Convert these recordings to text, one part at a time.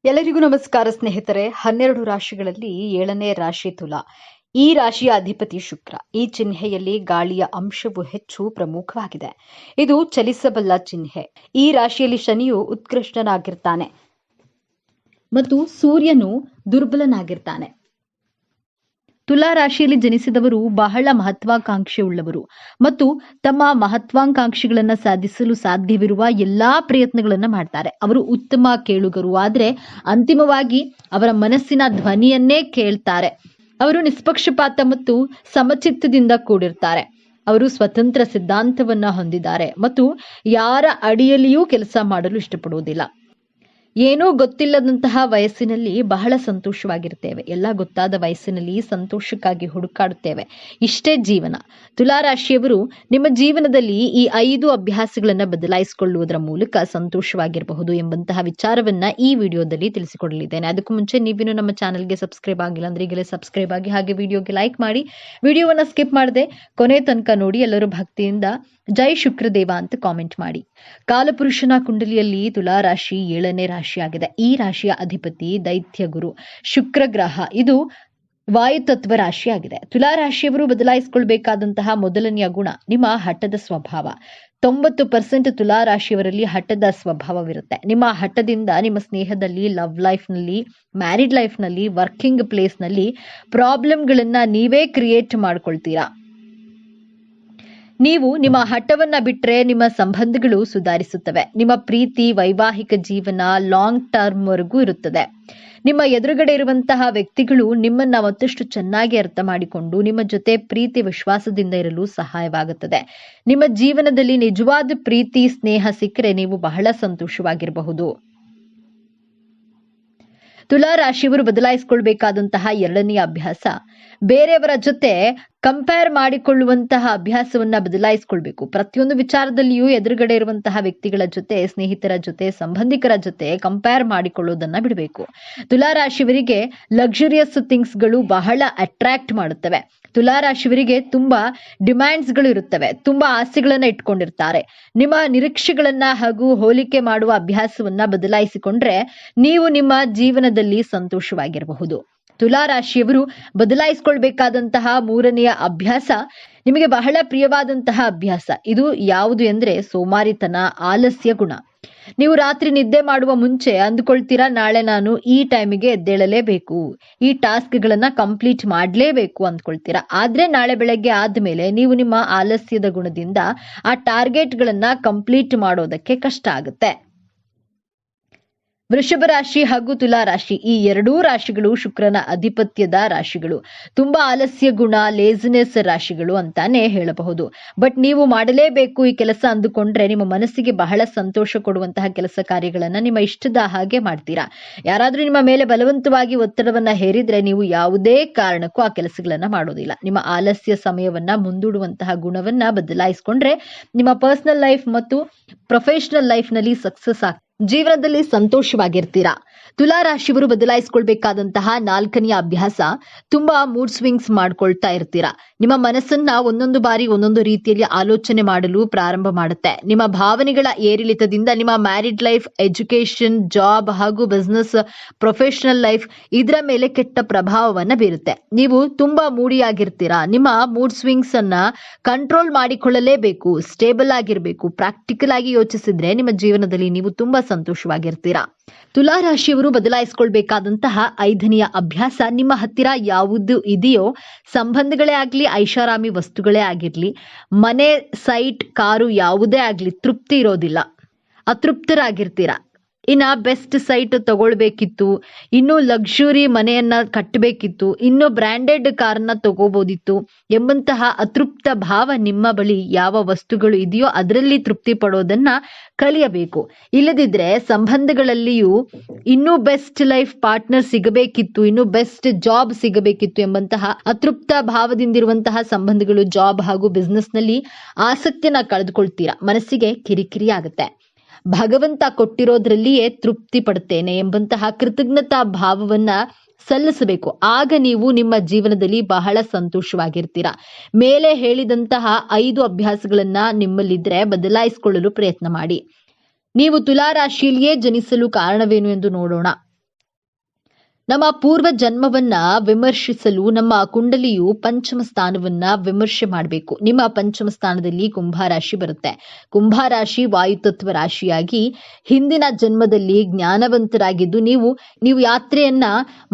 ಎಲ್ಲರಿಗೂ ನಮಸ್ಕಾರ ಸ್ನೇಹಿತರೆ. 12 ರಾಶಿಗಳಲ್ಲಿ 7ನೇ ರಾಶಿ ತುಲಾ. ಈ ರಾಶಿಯ ಅಧಿಪತಿ ಶುಕ್ರ. ಈ ಚಿಹ್ನೆಯಲ್ಲಿ ಗಾಳಿಯ ಅಂಶವು ಹೆಚ್ಚು ಪ್ರಮುಖವಾಗಿದೆ. ಇದು ಚಲಿಸಬಲ್ಲ ಚಿಹ್ನೆ. ಈ ರಾಶಿಯಲ್ಲಿ ಶನಿಯು ಉತ್ಕೃಷ್ಟನಾಗಿರ್ತಾನೆ ಮತ್ತು ಸೂರ್ಯನು ದುರ್ಬಲನಾಗಿರ್ತಾನೆ. ತುಲಾ ರಾಶಿಯಲ್ಲಿ ಜನಿಸಿದವರು ಬಹಳ ಮಹತ್ವಾಕಾಂಕ್ಷೆಯುಳ್ಳವರು ಮತ್ತು ತಮ್ಮ ಮಹತ್ವಾಕಾಂಕ್ಷೆಗಳನ್ನು ಸಾಧಿಸಲು ಸಾಧ್ಯವಿರುವ ಎಲ್ಲಾ ಪ್ರಯತ್ನಗಳನ್ನು ಮಾಡ್ತಾರೆ. ಅವರು ಉತ್ತಮ ಕೇಳುಗರು, ಆದರೆ ಅಂತಿಮವಾಗಿ ಅವರ ಮನಸ್ಸಿನ ಧ್ವನಿಯನ್ನೇ ಕೇಳ್ತಾರೆ. ಅವರು ನಿಷ್ಪಕ್ಷಪಾತ ಮತ್ತು ಸಮಚಿತ್ತದಿಂದ ಕೂಡಿರ್ತಾರೆ. ಅವರು ಸ್ವತಂತ್ರ ಸಿದ್ಧಾಂತವನ್ನ ಹೊಂದಿದ್ದಾರೆ ಮತ್ತು ಯಾರ ಅಡಿಯಲ್ಲಿಯೂ ಕೆಲಸ ಮಾಡಲು ಇಷ್ಟಪಡುವುದಿಲ್ಲ. ಏನೂ ಗೊತ್ತಿಲ್ಲದಂತಹ ವಯಸ್ಸಿನಲ್ಲಿ ಬಹಳ ಸಂತೋಷವಾಗಿರ್ತೇವೆ. ಎಲ್ಲ ಗೊತ್ತಾದ ವಯಸ್ಸಿನಲ್ಲಿ ಸಂತೋಷಕ್ಕಾಗಿ ಹುಡುಕಾಡುತ್ತೇವೆ. ಇಷ್ಟೇ ಜೀವನ. ತುಲಾ ರಾಶಿಯವರು ನಿಮ್ಮ ಜೀವನದಲ್ಲಿ ಈ 5 ಅಭ್ಯಾಸಗಳನ್ನು ಬದಲಾಯಿಸಿಕೊಳ್ಳುವುದರ ಮೂಲಕ ಸಂತೋಷವಾಗಿರಬಹುದು ಎಂಬಂತಹ ವಿಚಾರವನ್ನ ಈ ವಿಡಿಯೋದಲ್ಲಿ ತಿಳಿಸಿಕೊಡಲಿದ್ದೇನೆ. ಅದಕ್ಕೂ ಮುಂಚೆ ನೀವಿನ್ನು ನಮ್ಮ ಚಾನೆಲ್ಗೆ ಸಬ್ಸ್ಕ್ರೈಬ್ ಆಗಿಲ್ಲ ಅಂದ್ರೆ ಈಗಲೇ ಸಬ್ಸ್ಕ್ರೈಬ್ ಆಗಿ, ಹಾಗೆ ವಿಡಿಯೋಗೆ ಲೈಕ್ ಮಾಡಿ, ವಿಡಿಯೋವನ್ನ ಸ್ಕಿಪ್ ಮಾಡದೆ ಕೊನೆ ತನಕ ನೋಡಿ. ಎಲ್ಲರೂ ಭಕ್ತಿಯಿಂದ ಜೈ ಶುಕ್ರದೇವ ಅಂತ ಕಾಮೆಂಟ್ ಮಾಡಿ. ಕಾಲಪುರುಷನ ಕುಂಡಲಿಯಲ್ಲಿ ತುಲಾ ರಾಶಿ 7ನೇ ರಾಶಿಯಾಗಿದೆ. ಈ ರಾಶಿಯ ಅಧಿಪತಿ ದೈತ್ಯ ಗುರು ಶುಕ್ರ ಗ್ರಹ. ಇದು ವಾಯುತತ್ವ ರಾಶಿಯಾಗಿದೆ. ತುಲಾ ರಾಶಿಯವರು ಬದಲಾಯಿಸಿಕೊಳ್ಬೇಕಾದಂತಹ ಮೊದಲನೆಯ ಗುಣ ನಿಮ್ಮ ಹಠದ ಸ್ವಭಾವ. 90% ತುಲಾ ರಾಶಿಯವರಲ್ಲಿ ಹಠದ ಸ್ವಭಾವವಿರುತ್ತೆ. ನಿಮ್ಮ ಹಠದಿಂದ ನಿಮ್ಮ ಸ್ನೇಹದಲ್ಲಿ, ಲವ್ ಲೈಫ್ನಲ್ಲಿ, ಮ್ಯಾರಿಡ್ ಲೈಫ್ನಲ್ಲಿ, ವರ್ಕಿಂಗ್ ಪ್ಲೇಸ್ನಲ್ಲಿ ಪ್ರಾಬ್ಲಮ್ಗಳನ್ನ ನೀವೇ ಕ್ರಿಯೇಟ್ ಮಾಡ್ಕೊಳ್ತೀರಾ. ನೀವು ನಿಮ್ಮ ಹಠವನ್ನ ಬಿಟ್ರೆ ನಿಮ್ಮ ಸಂಬಂಧಗಳು ಸುಧಾರಿಸುತ್ತವೆ. ನಿಮ್ಮ ಪ್ರೀತಿ, ವೈವಾಹಿಕ ಜೀವನ ಲಾಂಗ್ ಟರ್ಮ್ ವರೆಗೂ ಇರುತ್ತದೆ. ನಿಮ್ಮ ಎದುರುಗಡೆ ಇರುವಂತಹ ವ್ಯಕ್ತಿಗಳು ನಿಮ್ಮನ್ನ ಮತ್ತಷ್ಟು ಚೆನ್ನಾಗಿ ಅರ್ಥ ಮಾಡಿಕೊಂಡು ನಿಮ್ಮ ಜೊತೆ ಪ್ರೀತಿ ವಿಶ್ವಾಸದಿಂದ ಇರಲು ಸಹಾಯವಾಗುತ್ತದೆ. ನಿಮ್ಮ ಜೀವನದಲ್ಲಿ ನಿಜವಾದ ಪ್ರೀತಿ, ಸ್ನೇಹ ಸಿಕ್ಕರೆ ನೀವು ಬಹಳ ಸಂತೋಷವಾಗಿರಬಹುದು. ತುಲಾ ರಾಶಿಯವರು ಬದಲಾಯಿಸಿಕೊಳ್ಬೇಕಾದಂತಹ 2ನೇ ಅಭ್ಯಾಸ, ಬೇರೆಯವರ ಜೊತೆ ಕಂಪೇರ್ ಮಾಡಿಕೊಳ್ಳುವಂತಹ ಅಭ್ಯಾಸವನ್ನ ಬದಲಾಯಿಸಿಕೊಳ್ಬೇಕು. ಪ್ರತಿಯೊಂದು ವಿಚಾರದಲ್ಲಿಯೂ ಎದುರುಗಡೆ ಇರುವಂತಹ ವ್ಯಕ್ತಿಗಳ ಜೊತೆ, ಸ್ನೇಹಿತರ ಜೊತೆ, ಸಂಬಂಧಿಕರ ಜೊತೆ ಕಂಪೇರ್ ಮಾಡಿಕೊಳ್ಳೋದನ್ನ ಬಿಡಬೇಕು. ತುಲಾ ರಾಶಿಯವರಿಗೆ ಲಕ್ಸುರಿಯಸ್ ಥಿಂಗ್ಸ್ಗಳು ಬಹಳ ಅಟ್ರಾಕ್ಟ್ ಮಾಡುತ್ತವೆ. ತುಲಾ ರಾಶಿಯವರಿಗೆ ತುಂಬಾ ಡಿಮ್ಯಾಂಡ್ಸ್ಗಳು ಇರುತ್ತವೆ. ತುಂಬಾ ಆಸೆಗಳನ್ನ ಇಟ್ಕೊಂಡಿರ್ತಾರೆ. ನಿಮ್ಮ ನಿರೀಕ್ಷೆಗಳನ್ನ ಹಾಗೂ ಹೋಲಿಕೆ ಮಾಡುವ ಅಭ್ಯಾಸವನ್ನ ಬದಲಾಯಿಸಿಕೊಂಡ್ರೆ ನೀವು ನಿಮ್ಮ ಜೀವನದಲ್ಲಿ ಸಂತೋಷವಾಗಿರಬಹುದು. ತುಲಾ ರಾಶಿಯವರು ಬದಲಾಯಿಸಿಕೊಳ್ಬೇಕಾದಂತಹ 3ನೆಯ ಅಭ್ಯಾಸ ನಿಮಗೆ ಬಹಳ ಪ್ರಿಯವಾದಂತಹ ಅಭ್ಯಾಸ. ಇದು ಯಾವುದು ಎಂದ್ರೆ ಸೋಮಾರಿತನ, ಆಲಸ್ಯ ಗುಣ. ನೀವು ರಾತ್ರಿ ನಿದ್ದೆ ಮಾಡುವ ಮುಂಚೆ ಅಂದುಕೊಳ್ತೀರಾ, ನಾಳೆ ನಾನು ಈ ಟೈಮಿಗೆ ಎದ್ದೇಳಲೇಬೇಕು, ಈ ಟಾಸ್ಕ್ಗಳನ್ನ ಕಂಪ್ಲೀಟ್ ಮಾಡಲೇಬೇಕು ಅಂದ್ಕೊಳ್ತೀರಾ. ಆದ್ರೆ ನಾಳೆ ಬೆಳಗ್ಗೆ ಆದ್ಮೇಲೆ ನೀವು ನಿಮ್ಮ ಆಲಸ್ಯದ ಗುಣದಿಂದ ಆ ಟಾರ್ಗೆಟ್ಗಳನ್ನ ಕಂಪ್ಲೀಟ್ ಮಾಡೋದಕ್ಕೆ ಕಷ್ಟ ಆಗುತ್ತೆ. ವೃಷಭ ರಾಶಿ ಹಾಗೂ ತುಲಾ ರಾಶಿ, ಈ 2 ರಾಶಿಗಳು ಶುಕ್ರನ ಅಧಿಪತ್ಯದ ರಾಶಿಗಳು. ತುಂಬಾ ಆಲಸ್ಯ ಗುಣ, ಲೇಜಿನೆಸ್ ರಾಶಿಗಳು ಅಂತಾನೆ ಹೇಳಬಹುದು. ಬಟ್ ನೀವು ಮಾಡಲೇಬೇಕು ಈ ಕೆಲಸ ಅಂದುಕೊಂಡ್ರೆ ನಿಮ್ಮ ಮನಸ್ಸಿಗೆ ಬಹಳ ಸಂತೋಷ ಕೊಡುವಂತಹ ಕೆಲಸ ಕಾರ್ಯಗಳನ್ನ ನಿಮ್ಮ ಇಷ್ಟದ ಹಾಗೆ ಮಾಡ್ತೀರಾ. ಯಾರಾದ್ರೂ ನಿಮ್ಮ ಮೇಲೆ ಬಲವಂತವಾಗಿ ಒತ್ತಡವನ್ನ ಹೇರಿದ್ರೆ ನೀವು ಯಾವುದೇ ಕಾರಣಕ್ಕೂ ಆ ಕೆಲಸಗಳನ್ನ ಮಾಡೋದಿಲ್ಲ. ನಿಮ್ಮ ಆಲಸ್ಯ ಸಮಯವನ್ನ ಮುಂದೂಡುವಂತಹ ಗುಣವನ್ನ ಬದಲಾಯಿಸಿಕೊಂಡ್ರೆ ನಿಮ್ಮ ಪರ್ಸನಲ್ ಲೈಫ್ ಮತ್ತು ಪ್ರೊಫೆಷನಲ್ ಲೈಫ್ ನಲ್ಲಿ ಸಕ್ಸಸ್ ಜೀವನದಲ್ಲಿ ಸಂತೋಷವಾಗಿರ್ತೀರಾ. ತುಲಾ ರಾಶಿಯವರು ಬದಲಾಯಿಸಿಕೊಳ್ಬೇಕಾದಂತಹ 4ನೆಯ ಅಭ್ಯಾಸ, ತುಂಬಾ ಮೂಡ್ ಸ್ವಿಂಗ್ಸ್ ಮಾಡ್ಕೊಳ್ತಾ ಇರ್ತೀರಾ. ನಿಮ್ಮ ಮನಸ್ಸನ್ನ ಒಂದೊಂದು ಬಾರಿ ಒಂದೊಂದು ರೀತಿಯಲ್ಲಿ ಆಲೋಚನೆ ಮಾಡಲು ಪ್ರಾರಂಭ ಮಾಡುತ್ತೆ. ನಿಮ್ಮ ಭಾವನೆಗಳ ಏರಿಳಿತದಿಂದ ನಿಮ್ಮ ಮ್ಯಾರಿಡ್ ಲೈಫ್, ಎಜುಕೇಶನ್, ಜಾಬ್ ಹಾಗೂ ಬಿಸ್ನೆಸ್, ಪ್ರೊಫೆಷನಲ್ ಲೈಫ್ ಇದರ ಮೇಲೆ ಕೆಟ್ಟ ಪ್ರಭಾವವನ್ನ ಬೀರುತ್ತೆ. ನೀವು ತುಂಬಾ ಮೂಡಿಯಾಗಿರ್ತೀರಾ. ನಿಮ್ಮ ಮೂಡ್ ಸ್ವಿಂಗ್ಸ್ ಅನ್ನ ಕಂಟ್ರೋಲ್ ಮಾಡಿಕೊಳ್ಳಲೇಬೇಕು. ಸ್ಟೇಬಲ್ ಆಗಿರಬೇಕು. ಪ್ರಾಕ್ಟಿಕಲ್ ಆಗಿ ಯೋಚಿಸಿದ್ರೆ ನಿಮ್ಮ ಜೀವನದಲ್ಲಿ ನೀವು ತುಂಬಾ ಸಂತೋಷವಾಗಿರ್ತೀರಾ. ತುಲಾ ರಾಶಿಯವರು ಬದಲಾಯಿಸಿಕೊಳ್ಬೇಕಾದಂತಹ 5ನೆಯ ಅಭ್ಯಾಸ, ನಿಮ್ಮ ಹತ್ತಿರ ಯಾವುದು ಇದೆಯೋ, ಸಂಬಂಧಗಳೇ ಆಗ್ಲಿ, ಐಷಾರಾಮಿ ವಸ್ತುಗಳೇ ಆಗಿರ್ಲಿ, ಮನೆ, ಸೈಟ್, ಕಾರು ಯಾವುದೇ ಆಗ್ಲಿ, ತೃಪ್ತಿ ಇರೋದಿಲ್ಲ. ಅತೃಪ್ತರಾಗಿರ್ತೀರಾ. ಇನ್ನ ಬೆಸ್ಟ್ ಸೈಟ್ ತಗೊಳ್ಬೇಕಿತ್ತು, ಇನ್ನು ಲಕ್ಸುರಿ ಮನೆಯನ್ನ ಕಟ್ಟಬೇಕಿತ್ತು, ಇನ್ನು ಬ್ರ್ಯಾಂಡೆಡ್ ಕಾರ್ನ ತಗೋಬೋದಿತ್ತು ಎಂಬಂತಹ ಅತೃಪ್ತ ಭಾವ ನಿಮ್ಮ ಬಳಿ ಯಾವ ವಸ್ತುಗಳು ಇದೆಯೋ ಅದರಲ್ಲಿ ತೃಪ್ತಿ ಪಡೋದನ್ನ ಕಲಿಯಬೇಕು. ಇಲ್ಲದಿದ್ರೆ ಸಂಬಂಧಗಳಲ್ಲಿಯೂ ಇನ್ನೂ ಬೆಸ್ಟ್ ಲೈಫ್ ಪಾರ್ಟ್ನರ್ ಸಿಗಬೇಕಿತ್ತು, ಇನ್ನು ಬೆಸ್ಟ್ ಜಾಬ್ ಸಿಗಬೇಕಿತ್ತು ಎಂಬಂತಹ ಅತೃಪ್ತ ಭಾವದಿಂದಿರುವಂತಹ ಸಂಬಂಧಗಳು, ಜಾಬ್ ಹಾಗೂ ಬಿಸ್ನೆಸ್ ನಲ್ಲಿ ಆಸಕ್ತಿಯನ್ನ ಕಳೆದುಕೊಳ್ತೀರಾ. ಮನಸ್ಸಿಗೆ ಕಿರಿಕಿರಿ ಆಗುತ್ತೆ. ಭಗವಂತ ಕೊಟ್ಟಿರೋದ್ರಲ್ಲಿಯೇ ತೃಪ್ತಿ ಪಡ್ತೇನೆ ಎಂಬಂತಹ ಕೃತಜ್ಞತಾ ಭಾವವನ್ನ ಸಲ್ಲಿಸಬೇಕು. ಆಗ ನೀವು ನಿಮ್ಮ ಜೀವನದಲ್ಲಿ ಬಹಳ ಸಂತೋಷವಾಗಿರ್ತೀರಾ. ಮೇಲೆ ಹೇಳಿದಂತಹ 5 ಅಭ್ಯಾಸಗಳನ್ನ ನಿಮ್ಮಲ್ಲಿದ್ರೆ ಬದಲಾಯಿಸಿಕೊಳ್ಳಲು ಪ್ರಯತ್ನ ಮಾಡಿ. ನೀವು ತುಲಾ ರಾಶಿಯಲ್ಲಿಯೇ ಜನಿಸಲು ಕಾರಣವೇನು ಎಂದು ನೋಡೋಣ. ನಮ್ಮ ಪೂರ್ವ ಜನ್ಮವನ್ನ ವಿಮರ್ಶಿಸಲು ನಮ್ಮ ಕುಂಡಲಿಯು ಪಂಚಮ ಸ್ಥಾನವನ್ನ ವಿಮರ್ಶೆ ಮಾಡಬೇಕು. ನಿಮ್ಮ ಪಂಚಮ ಸ್ಥಾನದಲ್ಲಿ ಕುಂಭರಾಶಿ ಬರುತ್ತೆ. ಕುಂಭರಾಶಿ ವಾಯುತತ್ವ ರಾಶಿಯಾಗಿ ಹಿಂದಿನ ಜನ್ಮದಲ್ಲಿ ಜ್ಞಾನವಂತರಾಗಿದ್ದು ನೀವು ಯಾತ್ರೆಯನ್ನ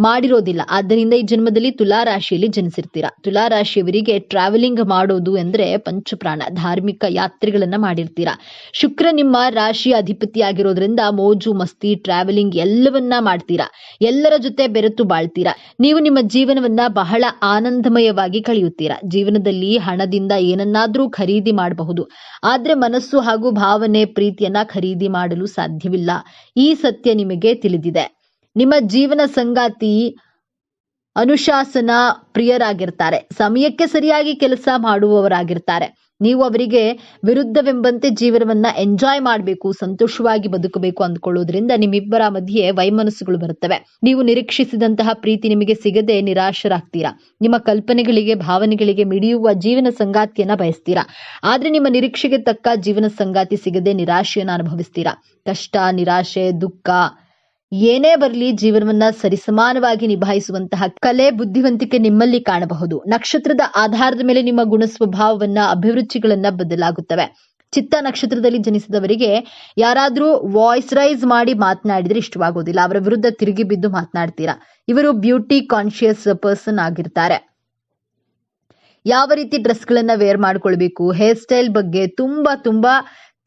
ಮಾಡಿರೋದಿಲ್ಲ. ಆದ್ದರಿಂದ ಈ ಜನ್ಮದಲ್ಲಿ ತುಲಾರಾಶಿಯಲ್ಲಿ ಜನಿಸಿರ್ತೀರಾ. ತುಲಾರಾಶಿಯವರಿಗೆ ಟ್ರಾವೆಲಿಂಗ್ ಮಾಡೋದು ಅಂದ್ರೆ ಪಂಚಪ್ರಾಣ, ಧಾರ್ಮಿಕ ಯಾತ್ರೆಗಳನ್ನ ಮಾಡಿರ್ತೀರಾ. ಶುಕ್ರ ನಿಮ್ಮ ರಾಶಿಯ ಅಧಿಪತಿಯಾಗಿರೋದ್ರಿಂದ ಮೋಜು ಮಸ್ತಿ, ಟ್ರಾವೆಲಿಂಗ್ ಎಲ್ಲವನ್ನ ಮಾಡ್ತೀರಾ. ಎಲ್ಲರ ಜೊತೆ ಬೆರೆತು ಬಾಳ್ತೀರಾ. ನೀವು ನಿಮ್ಮ ಜೀವನವನ್ನ ಬಹಳ ಆನಂದಮಯವಾಗಿ ಕಳೆಯುತ್ತೀರಾ. ಜೀವನದಲ್ಲಿ ಹಣದಿಂದ ಏನನ್ನಾದ್ರೂ ಖರೀದಿ ಮಾಡಬಹುದು, ಆದ್ರೆ ಮನಸ್ಸು ಹಾಗೂ ಭಾವನೆ, ಪ್ರೀತಿಯನ್ನ ಖರೀದಿ ಮಾಡಲು ಸಾಧ್ಯವಿಲ್ಲ. ಈ ಸತ್ಯ ನಿಮಗೆ ತಿಳಿದಿದೆ. ನಿಮ್ಮ ಜೀವನ ಸಂಗಾತಿ ಅನುಶಾಸನ ಪ್ರಿಯರಾಗಿರ್ತಾರೆ. ಸಮಯಕ್ಕೆ ಸರಿಯಾಗಿ ಕೆಲಸ ಮಾಡುವವರಾಗಿರ್ತಾರೆ. ನೀವು ಅವರಿಗೆ ವಿರುದ್ಧವೆಂಬಂತೆ ಜೀವನವನ್ನ ಎಂಜಾಯ್ ಮಾಡಬೇಕು, ಸಂತೋಷವಾಗಿ ಬದುಕಬೇಕು ಅಂದ್ಕೊಳ್ಳೋದ್ರಿಂದ ನಿಮ್ಮಿಬ್ಬರ ಮಧ್ಯೆ ವೈಮನಸ್ಸುಗಳು ಬರುತ್ತವೆ. ನೀವು ನಿರೀಕ್ಷಿಸಿದಂತಹ ಪ್ರೀತಿ ನಿಮಗೆ ಸಿಗದೆ ನಿರಾಶರಾಗ್ತೀರಾ. ನಿಮ್ಮ ಕಲ್ಪನೆಗಳಿಗೆ, ಭಾವನೆಗಳಿಗೆ ಮಿಡಿಯುವ ಜೀವನ ಸಂಗಾತಿಯನ್ನ ಬಯಸ್ತೀರಾ. ಆದ್ರೆ ನಿಮ್ಮ ನಿರೀಕ್ಷೆಗೆ ತಕ್ಕ ಜೀವನ ಸಂಗಾತಿ ಸಿಗದೆ ನಿರಾಶೆಯನ್ನ ಅನುಭವಿಸ್ತೀರಾ. ಕಷ್ಟ, ನಿರಾಶೆ, ದುಃಖ ಏನೇ ಬರಲಿ ಜೀವನವನ್ನ ಸರಿಸಮಾನವಾಗಿ ನಿಭಾಯಿಸುವಂತಹ ಕಲೆ, ಬುದ್ಧಿವಂತಿಕೆ ನಿಮ್ಮಲ್ಲಿ ಕಾಣಬಹುದು. ನಕ್ಷತ್ರದ ಆಧಾರದ ಮೇಲೆ ನಿಮ್ಮ ಗುಣ ಸ್ವಭಾವವನ್ನ, ಅಭಿರುಚಿಗಳನ್ನ ಬದಲಾಗುತ್ತವೆ. ಚಿತ್ತ ನಕ್ಷತ್ರದಲ್ಲಿ ಜನಿಸಿದವರಿಗೆ ಯಾರಾದ್ರೂ ವಾಯ್ಸ್ ರೈಸ್ ಮಾಡಿ ಮಾತನಾಡಿದ್ರೆ ಇಷ್ಟವಾಗೋದಿಲ್ಲ. ಅವರ ವಿರುದ್ಧ ತಿರುಗಿ ಬಿದ್ದು ಮಾತನಾಡ್ತೀರಾ. ಇವರು ಬ್ಯೂಟಿ ಕಾನ್ಶಿಯಸ್ ಪರ್ಸನ್ ಆಗಿರ್ತಾರೆ. ಯಾವ ರೀತಿ ಡ್ರೆಸ್ಗಳನ್ನ ವೇರ್ ಮಾಡ್ಕೊಳ್ಬೇಕು, ಹೇರ್ ಸ್ಟೈಲ್ ಬಗ್ಗೆ ತುಂಬಾ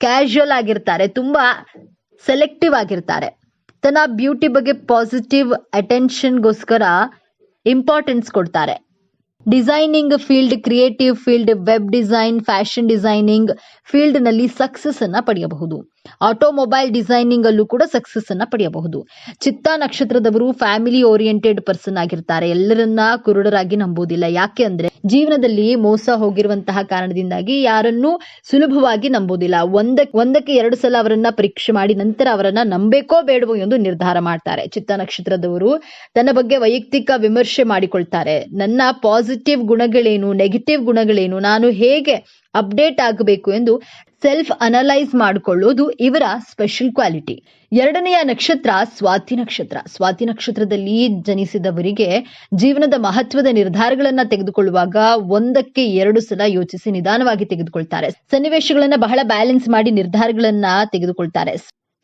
ಕ್ಯಾಶುಯಲ್ ಆಗಿರ್ತಾರೆ. ತುಂಬಾ ಸೆಲೆಕ್ಟಿವ್ ಆಗಿರ್ತಾರೆ. ತನ್ನ ಬ್ಯೂಟಿ ಬಗ್ಗೆ ಪಾಸಿಟಿವ್ ಅಟೆನ್ಷನ್ಗೋಸ್ಕರ ಇಂಪಾರ್ಟೆನ್ಸ್ ಕೊಡ್ತಾರೆ. Designing field, creative field, web design, fashion designing field ನಲ್ಲಿ ಸಕ್ಸಸ್ ಅನ್ನ ಪಡೆಯಬಹುದು. ಆಟೋಮೊಬೈಲ್ ಡಿಸೈನಿಂಗ್ ಅಲ್ಲೂ ಕೂಡ ಸಕ್ಸಸ್ ಅನ್ನ ಪಡೆಯಬಹುದು. ಚಿತ್ತಾ ನಕ್ಷತ್ರದವರು ಫ್ಯಾಮಿಲಿ ಓರಿಯೆಂಟೆಡ್ ಪರ್ಸನ್ ಆಗಿರ್ತಾರೆ. ಎಲ್ಲರನ್ನ ಕುರುಡರಾಗಿ ನಂಬೋದಿಲ್ಲ. ಯಾಕೆ ಅಂದ್ರೆ ಜೀವನದಲ್ಲಿ ಮೋಸ ಹೋಗಿರುವಂತಹ ಕಾರಣದಿಂದಾಗಿ ಯಾರನ್ನೂ ಸುಲಭವಾಗಿ ನಂಬೋದಿಲ್ಲ. ಒಂದಕ್ಕೆ 2 ಸಲ ಅವರನ್ನ ಪರೀಕ್ಷೆ ಮಾಡಿ ನಂತರ ಅವರನ್ನ ನಂಬೇಕೋ ಬೇಡವೋ ಎಂದು ನಿರ್ಧಾರ ಮಾಡ್ತಾರೆ. ಚಿತ್ತಾ ನಕ್ಷತ್ರದವರು ತನ್ನ ಬಗ್ಗೆ ವೈಯಕ್ತಿಕ ವಿಮರ್ಶೆ ಮಾಡಿಕೊಳ್ತಾರೆ. ನನ್ನ ಪಾಸಿಟಿವ್ ಗುಣಗಳೇನು, ನೆಗೆಟಿವ್ ಗುಣಗಳೇನು, ನಾನು ಹೇಗೆ ಅಪ್ಡೇಟ್ ಆಗಬೇಕು ಎಂದು ಸೆಲ್ಫ್ ಅನಲೈಸ್ ಮಾಡಿಕೊಳ್ಳೋದು ಇವರ ಸ್ಪೆಷಲ್ ಕ್ವಾಲಿಟಿ. 2ನೆಯ ನಕ್ಷತ್ರ ಸ್ವಾತಿ ನಕ್ಷತ್ರ. ಸ್ವಾತಿ ನಕ್ಷತ್ರದಲ್ಲಿ ಜನಿಸಿದವರಿಗೆ ಜೀವನದ ಮಹತ್ವದ ನಿರ್ಧಾರಗಳನ್ನ ತೆಗೆದುಕೊಳ್ಳುವಾಗ 1ಕ್ಕೆ 2 ಸಲ ಯೋಚಿಸಿ ನಿಧಾನವಾಗಿ ತೆಗೆದುಕೊಳ್ತಾರೆ. ಸನ್ನಿವೇಶಗಳನ್ನ ಬಹಳ ಬ್ಯಾಲೆನ್ಸ್ ಮಾಡಿ ನಿರ್ಧಾರಗಳನ್ನ ತೆಗೆದುಕೊಳ್ತಾರೆ.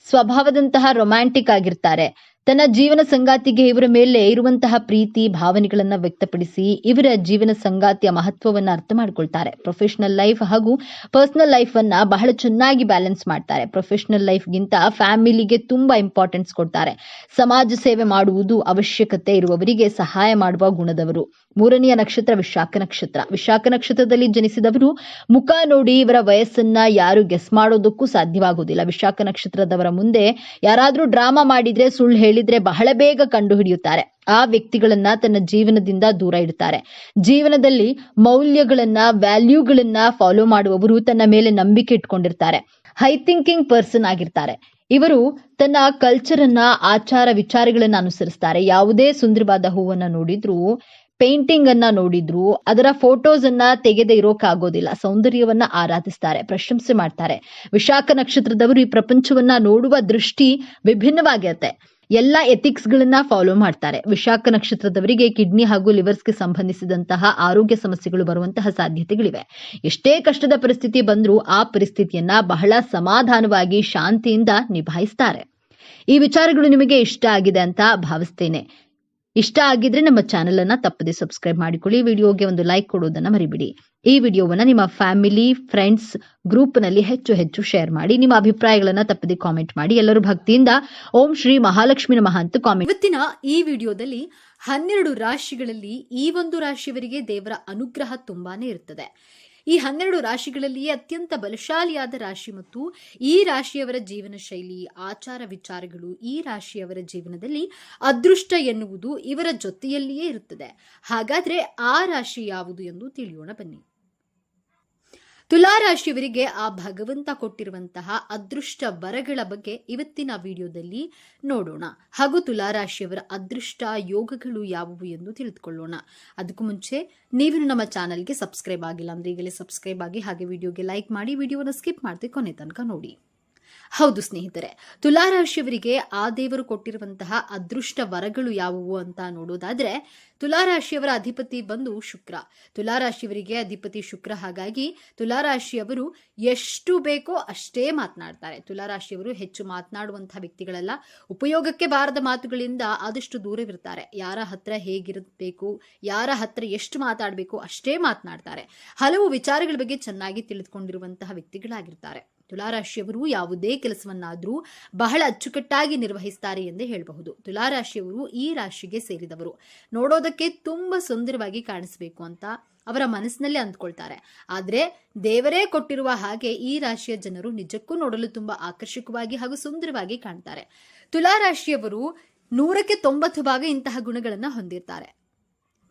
ಸ್ವಭಾವದಂತಹ ರೊಮ್ಯಾಂಟಿಕ್ ಆಗಿರ್ತಾರೆ. ತನ್ನ ಜೀವನ ಸಂಗಾತಿಗೆ ಇವರ ಮೇಲೆ ಇರುವಂತಹ ಪ್ರೀತಿ, ಭಾವನೆಗಳನ್ನ ವ್ಯಕ್ತಪಡಿಸಿ ಇವರ ಜೀವನ ಸಂಗಾತಿಯ ಮಹತ್ವವನ್ನ ಅರ್ಥ ಮಾಡ್ಕೊಳ್ತಾರೆ. ಪ್ರೊಫೆಷನಲ್ ಲೈಫ್ ಹಾಗೂ ಪರ್ಸನಲ್ ಲೈಫ್ ಅನ್ನ ಬಹಳ ಚೆನ್ನಾಗಿ ಬ್ಯಾಲೆನ್ಸ್ ಮಾಡ್ತಾರೆ. ಪ್ರೊಫೆಷನಲ್ ಲೈಫ್ ಗಿಂತ ಫ್ಯಾಮಿಲಿಗೆ ತುಂಬಾ ಇಂಪಾರ್ಟೆನ್ಸ್ ಕೊಡ್ತಾರೆ. ಸಮಾಜ ಸೇವೆ ಮಾಡುವುದು ಅವಶ್ಯಕತೆ ಇರುವವರಿಗೆ ಸಹಾಯ ಮಾಡುವ ಗುಣದವರು. 3ನೆಯ ನಕ್ಷತ್ರ ವಿಶಾಖ ನಕ್ಷತ್ರ. ವಿಶಾಖ ನಕ್ಷತ್ರದಲ್ಲಿ ಜನಿಸಿದವರು ಮುಖ ನೋಡಿ ಇವರ ವಯಸ್ಸನ್ನ ಯಾರು ಗೆಸ್ ಮಾಡೋದಕ್ಕೂ ಸಾಧ್ಯವಾಗುವುದಿಲ್ಲ. ವಿಶಾಖ ನಕ್ಷತ್ರದವರ ಮುಂದೆ ಯಾರಾದ್ರೂ ಡ್ರಾಮಾ ಮಾಡಿದ್ರೆ, ಸುಳ್ಳು ಹೇಳಿದ್ರೆ ಬಹಳ ಬೇಗ ಕಂಡು ಹಿಡಿಯುತ್ತಾರೆ. ಆ ವ್ಯಕ್ತಿಗಳನ್ನ ತನ್ನ ಜೀವನದಿಂದ ದೂರ ಇಡ್ತಾರೆ. ಜೀವನದಲ್ಲಿ ಮೌಲ್ಯಗಳನ್ನ, ವ್ಯಾಲ್ಯೂಗಳನ್ನ ಫಾಲೋ ಮಾಡುವವರು ತನ್ನ ಮೇಲೆ ನಂಬಿಕೆ ಇಟ್ಕೊಂಡಿರ್ತಾರೆ. ಹೈ ಥಿಂಕಿಂಗ್ ಪರ್ಸನ್ ಆಗಿರ್ತಾರೆ. ಇವರು ತನ್ನ ಕಲ್ಚರ್ ಅನ್ನ, ಆಚಾರ ವಿಚಾರಗಳನ್ನ ಅನುಸರಿಸ್ತಾರೆ. ಯಾವುದೇ ಸುಂದರವಾದ ಹೂವನ್ನ ನೋಡಿದ್ರು, ಪೇಂಟಿಂಗ್ ಅನ್ನ ನೋಡಿದ್ರು ಅದರ ಫೋಟೋಸ್ ಅನ್ನ ತೆಗೆದೇ ಇರೋಕ್ಕಾಗೋದಿಲ್ಲ. ಸೌಂದರ್ಯವನ್ನ ಆರಾಧಿಸ್ತಾರೆ, ಪ್ರಶಂಸೆ ಮಾಡ್ತಾರೆ. ವಿಶಾಖ ನಕ್ಷತ್ರದವರು ಈ ಪ್ರಪಂಚವನ್ನ ನೋಡುವ ದೃಷ್ಟಿ ವಿಭಿನ್ನವಾಗಿರುತ್ತೆ. ಎಲ್ಲಾ ಎಥಿಕ್ಸ್ ಗಳನ್ನ ಫಾಲೋ ಮಾಡ್ತಾರೆ. ವಿಶಾಖ ನಕ್ಷತ್ರದವರಿಗೆ ಕಿಡ್ನಿ ಹಾಗೂ ಲಿವರ್ಸ್ಗೆ ಸಂಬಂಧಿಸಿದಂತಹ ಆರೋಗ್ಯ ಸಮಸ್ಯೆಗಳು ಬರುವಂತಹ ಸಾಧ್ಯತೆಗಳಿವೆ. ಎಷ್ಟೇ ಕಷ್ಟದ ಪರಿಸ್ಥಿತಿ ಬಂದ್ರೂ ಆ ಪರಿಸ್ಥಿತಿಯನ್ನ ಬಹಳ ಸಮಾಧಾನವಾಗಿ, ಶಾಂತಿಯಿಂದ ನಿಭಾಯಿಸ್ತಾರೆ. ಈ ವಿಚಾರಗಳು ನಿಮಗೆ ಇಷ್ಟ ಆಗಿದೆ ಅಂತ ಭಾವಿಸ್ತೇನೆ. ಇಷ್ಟ ಆಗಿದ್ರೆ ನಮ್ಮ ಚಾನೆಲ್ ಅನ್ನ ತಪ್ಪದೆ ಸಬ್ಸ್ಕ್ರೈಬ್ ಮಾಡಿಕೊಳ್ಳಿ. ವಿಡಿಯೋಗೆ ಒಂದು ಲೈಕ್ ಕೊಡೋದನ್ನ ಮರಿಬಿಡಿ. ಈ ವಿಡಿಯೋವನ್ನ ನಿಮ್ಮ ಫ್ಯಾಮಿಲಿ, ಫ್ರೆಂಡ್ಸ್ ಗ್ರೂಪ್ ನಲ್ಲಿ ಹೆಚ್ಚು ಶೇರ್ ಮಾಡಿ. ನಿಮ್ಮ ಅಭಿಪ್ರಾಯಗಳನ್ನ ತಪ್ಪದೆ ಕಾಮೆಂಟ್ ಮಾಡಿ. ಎಲ್ಲರೂ ಭಕ್ತಿಯಿಂದ ಓಂ ಶ್ರೀ ಮಹಾಲಕ್ಷ್ಮಿ ನಮಃ ಅಂತ ಕಾಮೆಂಟ್. ಇವತ್ತಿನ ಈ ವಿಡಿಯೋದಲ್ಲಿ 12 ರಾಶಿಗಳಲ್ಲಿ ಈ ಒಂದು ರಾಶಿಯವರಿಗೆ ದೇವರ ಅನುಗ್ರಹ ತುಂಬಾನೇ ಇರ್ತದೆ. ಈ 12 ರಾಶಿಗಳಲ್ಲಿಯೇ ಅತ್ಯಂತ ಬಲಶಾಲಿಯಾದ ರಾಶಿ ಮತ್ತು ಈ ರಾಶಿಯವರ ಜೀವನ ಶೈಲಿ, ಆಚಾರ ವಿಚಾರಗಳು ಈ ರಾಶಿಯವರ ಜೀವನದಲ್ಲಿ ಅದೃಷ್ಟ ಎನ್ನುವುದು ಇವರ ಜೊತೆಯಲ್ಲಿಯೇ ಇರುತ್ತದೆ. ಹಾಗಾದ್ರೆ ಆ ರಾಶಿ ಯಾವುದು ಎಂದು ತಿಳಿಯೋಣ ಬನ್ನಿ. ತುಲಾ ರಾಶಿಯವರಿಗೆ ಆ ಭಗವಂತ ಕೊಟ್ಟಿರುವಂತಹ ಅದೃಷ್ಟ ವರಗಳ ಬಗ್ಗೆ ಇವತ್ತಿನ ವಿಡಿಯೋದಲ್ಲಿ ನೋಡೋಣ. ಹಾಗೂ ತುಲಾ ರಾಶಿಯವರ ಅದೃಷ್ಟ ಯೋಗಗಳು ಯಾವುವು ಎಂದು ತಿಳಿದುಕೊಳ್ಳೋಣ. ಅದಕ್ಕೂ ಮುಂಚೆ ನೀವು ನಮ್ಮ ಚಾನೆಲ್ಗೆ ಸಬ್ಸ್ಕ್ರೈಬ್ ಆಗಿಲ್ಲ ಅಂದ್ರೆ ಈಗಲೇ ಸಬ್ಸ್ಕ್ರೈಬ್ ಆಗಿ, ಹಾಗೆ ವಿಡಿಯೋಗೆ ಲೈಕ್ ಮಾಡಿ, ವಿಡಿಯೋನ ಸ್ಕಿಪ್ ಮಾಡದೆ ಕೊನೆ ತನಕ ನೋಡಿ. ಹೌದು ಸ್ನೇಹಿತರೆ, ತುಲಾರಾಶಿಯವರಿಗೆ ಆ ದೇವರು ಕೊಟ್ಟಿರುವಂತಹ ಅದೃಷ್ಟ ವರಗಳು ಯಾವುವು ಅಂತ ನೋಡೋದಾದ್ರೆ, ತುಲಾರಾಶಿಯವರ ಅಧಿಪತಿ ಬಂದು ಶುಕ್ರ. ತುಲಾರಾಶಿಯವರಿಗೆ ಅಧಿಪತಿ ಶುಕ್ರ. ಹಾಗಾಗಿ ತುಲಾರಾಶಿಯವರು ಎಷ್ಟು ಬೇಕೋ ಅಷ್ಟೇ ಮಾತನಾಡ್ತಾರೆ. ತುಲಾರಾಶಿಯವರು ಹೆಚ್ಚು ಮಾತನಾಡುವಂತಹ ವ್ಯಕ್ತಿಗಳಲ್ಲ. ಉಪಯೋಗಕ್ಕೆ ಬಾರದ ಮಾತುಗಳಿಂದ ಆದಷ್ಟು ದೂರವಿರ್ತಾರೆ. ಯಾರ ಹತ್ರ ಹೇಗಿರಬೇಕು, ಯಾರ ಹತ್ರ ಎಷ್ಟು ಮಾತಾಡಬೇಕು ಅಷ್ಟೇ ಮಾತನಾಡ್ತಾರೆ. ಹಲವು ವಿಚಾರಗಳ ಬಗ್ಗೆ ಚೆನ್ನಾಗಿ ತಿಳಿದುಕೊಂಡಿರುವಂತಹ ವ್ಯಕ್ತಿಗಳಾಗಿರ್ತಾರೆ. ತುಲಾರಾಶಿಯವರು ಯಾವುದೇ ಕೆಲಸವನ್ನಾದರೂ ಬಹಳ ಅಚ್ಚುಕಟ್ಟಾಗಿ ನಿರ್ವಹಿಸ್ತಾರೆ ಎಂದೇ ಹೇಳಬಹುದು. ತುಲಾರಾಶಿಯವರು ಈ ರಾಶಿಗೆ ಸೇರಿದವರು. ನೋಡೋದಕ್ಕೆ ತುಂಬಾ ಸುಂದರವಾಗಿ ಕಾಣಿಸಬೇಕು ಅಂತ ಅವರ ಮನಸ್ಸಿನಲ್ಲಿ ಅಂದ್ಕೊಳ್ತಾರೆ. ಆದ್ರೆ ದೇವರೇ ಕೊಟ್ಟಿರುವ ಹಾಗೆ ಈ ರಾಶಿಯ ಜನರು ನಿಜಕ್ಕೂ ನೋಡಲು ತುಂಬಾ ಆಕರ್ಷಕವಾಗಿ ಹಾಗೂ ಸುಂದರವಾಗಿ ಕಾಣ್ತಾರೆ. ತುಲಾರಾಶಿಯವರು 100ಕ್ಕೆ 90 ಭಾಗ ಇಂತಹ ಗುಣಗಳನ್ನ ಹೊಂದಿರ್ತಾರೆ.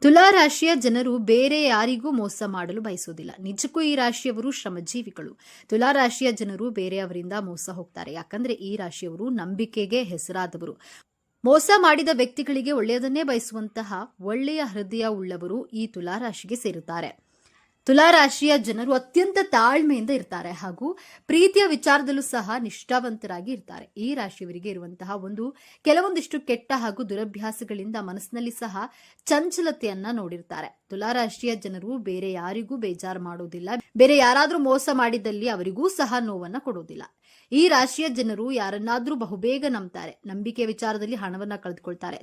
ತುಲಾರಾಶಿಯ ಜನರು ಬೇರೆ ಯಾರಿಗೂ ಮೋಸ ಮಾಡಲು ಬಯಸೋದಿಲ್ಲ. ನಿಜಕ್ಕೂ ಈ ರಾಶಿಯವರು ಶ್ರಮಜೀವಿಗಳು. ತುಲಾರಾಶಿಯ ಜನರು ಬೇರೆಯವರಿಂದ ಮೋಸ ಹೋಗ್ತಾರೆ. ಯಾಕಂದ್ರೆ ಈ ರಾಶಿಯವರು ನಂಬಿಕೆಗೆ ಹೆಸರಾದವರು. ಮೋಸ ಮಾಡಿದ ವ್ಯಕ್ತಿಗಳಿಗೆ ಒಳ್ಳೆಯದನ್ನೇ ಬಯಸುವಂತಹ ಒಳ್ಳೆಯ ಹೃದಯ ಉಳ್ಳವರು ಈ ತುಲಾರಾಶಿಗೆ ಸೇರುತ್ತಾರೆ. ತುಲಾರಾಶಿಯ ಜನರು ಅತ್ಯಂತ ತಾಳ್ಮೆಯಿಂದ ಇರ್ತಾರೆ ಹಾಗೂ ಪ್ರೀತಿಯ ವಿಚಾರದಲ್ಲೂ ಸಹ ನಿಷ್ಠಾವಂತರಾಗಿ ಇರ್ತಾರೆ. ಈ ರಾಶಿಯವರಿಗೆ ಇರುವಂತಹ ಕೆಲವೊಂದಿಷ್ಟು ಕೆಟ್ಟ ಹಾಗೂ ದುರಭ್ಯಾಸಗಳಿಂದ ಮನಸ್ಸಿನಲ್ಲಿ ಸಹ ಚಂಚಲತೆಯನ್ನ ನೋಡಿರ್ತಾರೆ. ತುಲಾರಾಶಿಯ ಜನರು ಬೇರೆ ಯಾರಿಗೂ ಬೇಜಾರು ಮಾಡೋದಿಲ್ಲ. ಬೇರೆ ಯಾರಾದ್ರೂ ಮೋಸ ಮಾಡಿದಲ್ಲಿ ಅವರಿಗೂ ಸಹ ನೋವನ್ನ ಕೊಡೋದಿಲ್ಲ. ಈ ರಾಶಿಯ ಜನರು ಯಾರನ್ನಾದ್ರೂ ಬಹುಬೇಗ ನಂಬ್ತಾರೆ. ನಂಬಿಕೆ ವಿಚಾರದಲ್ಲಿ ಹಣವನ್ನ ಕಳೆದುಕೊಳ್ತಾರೆ.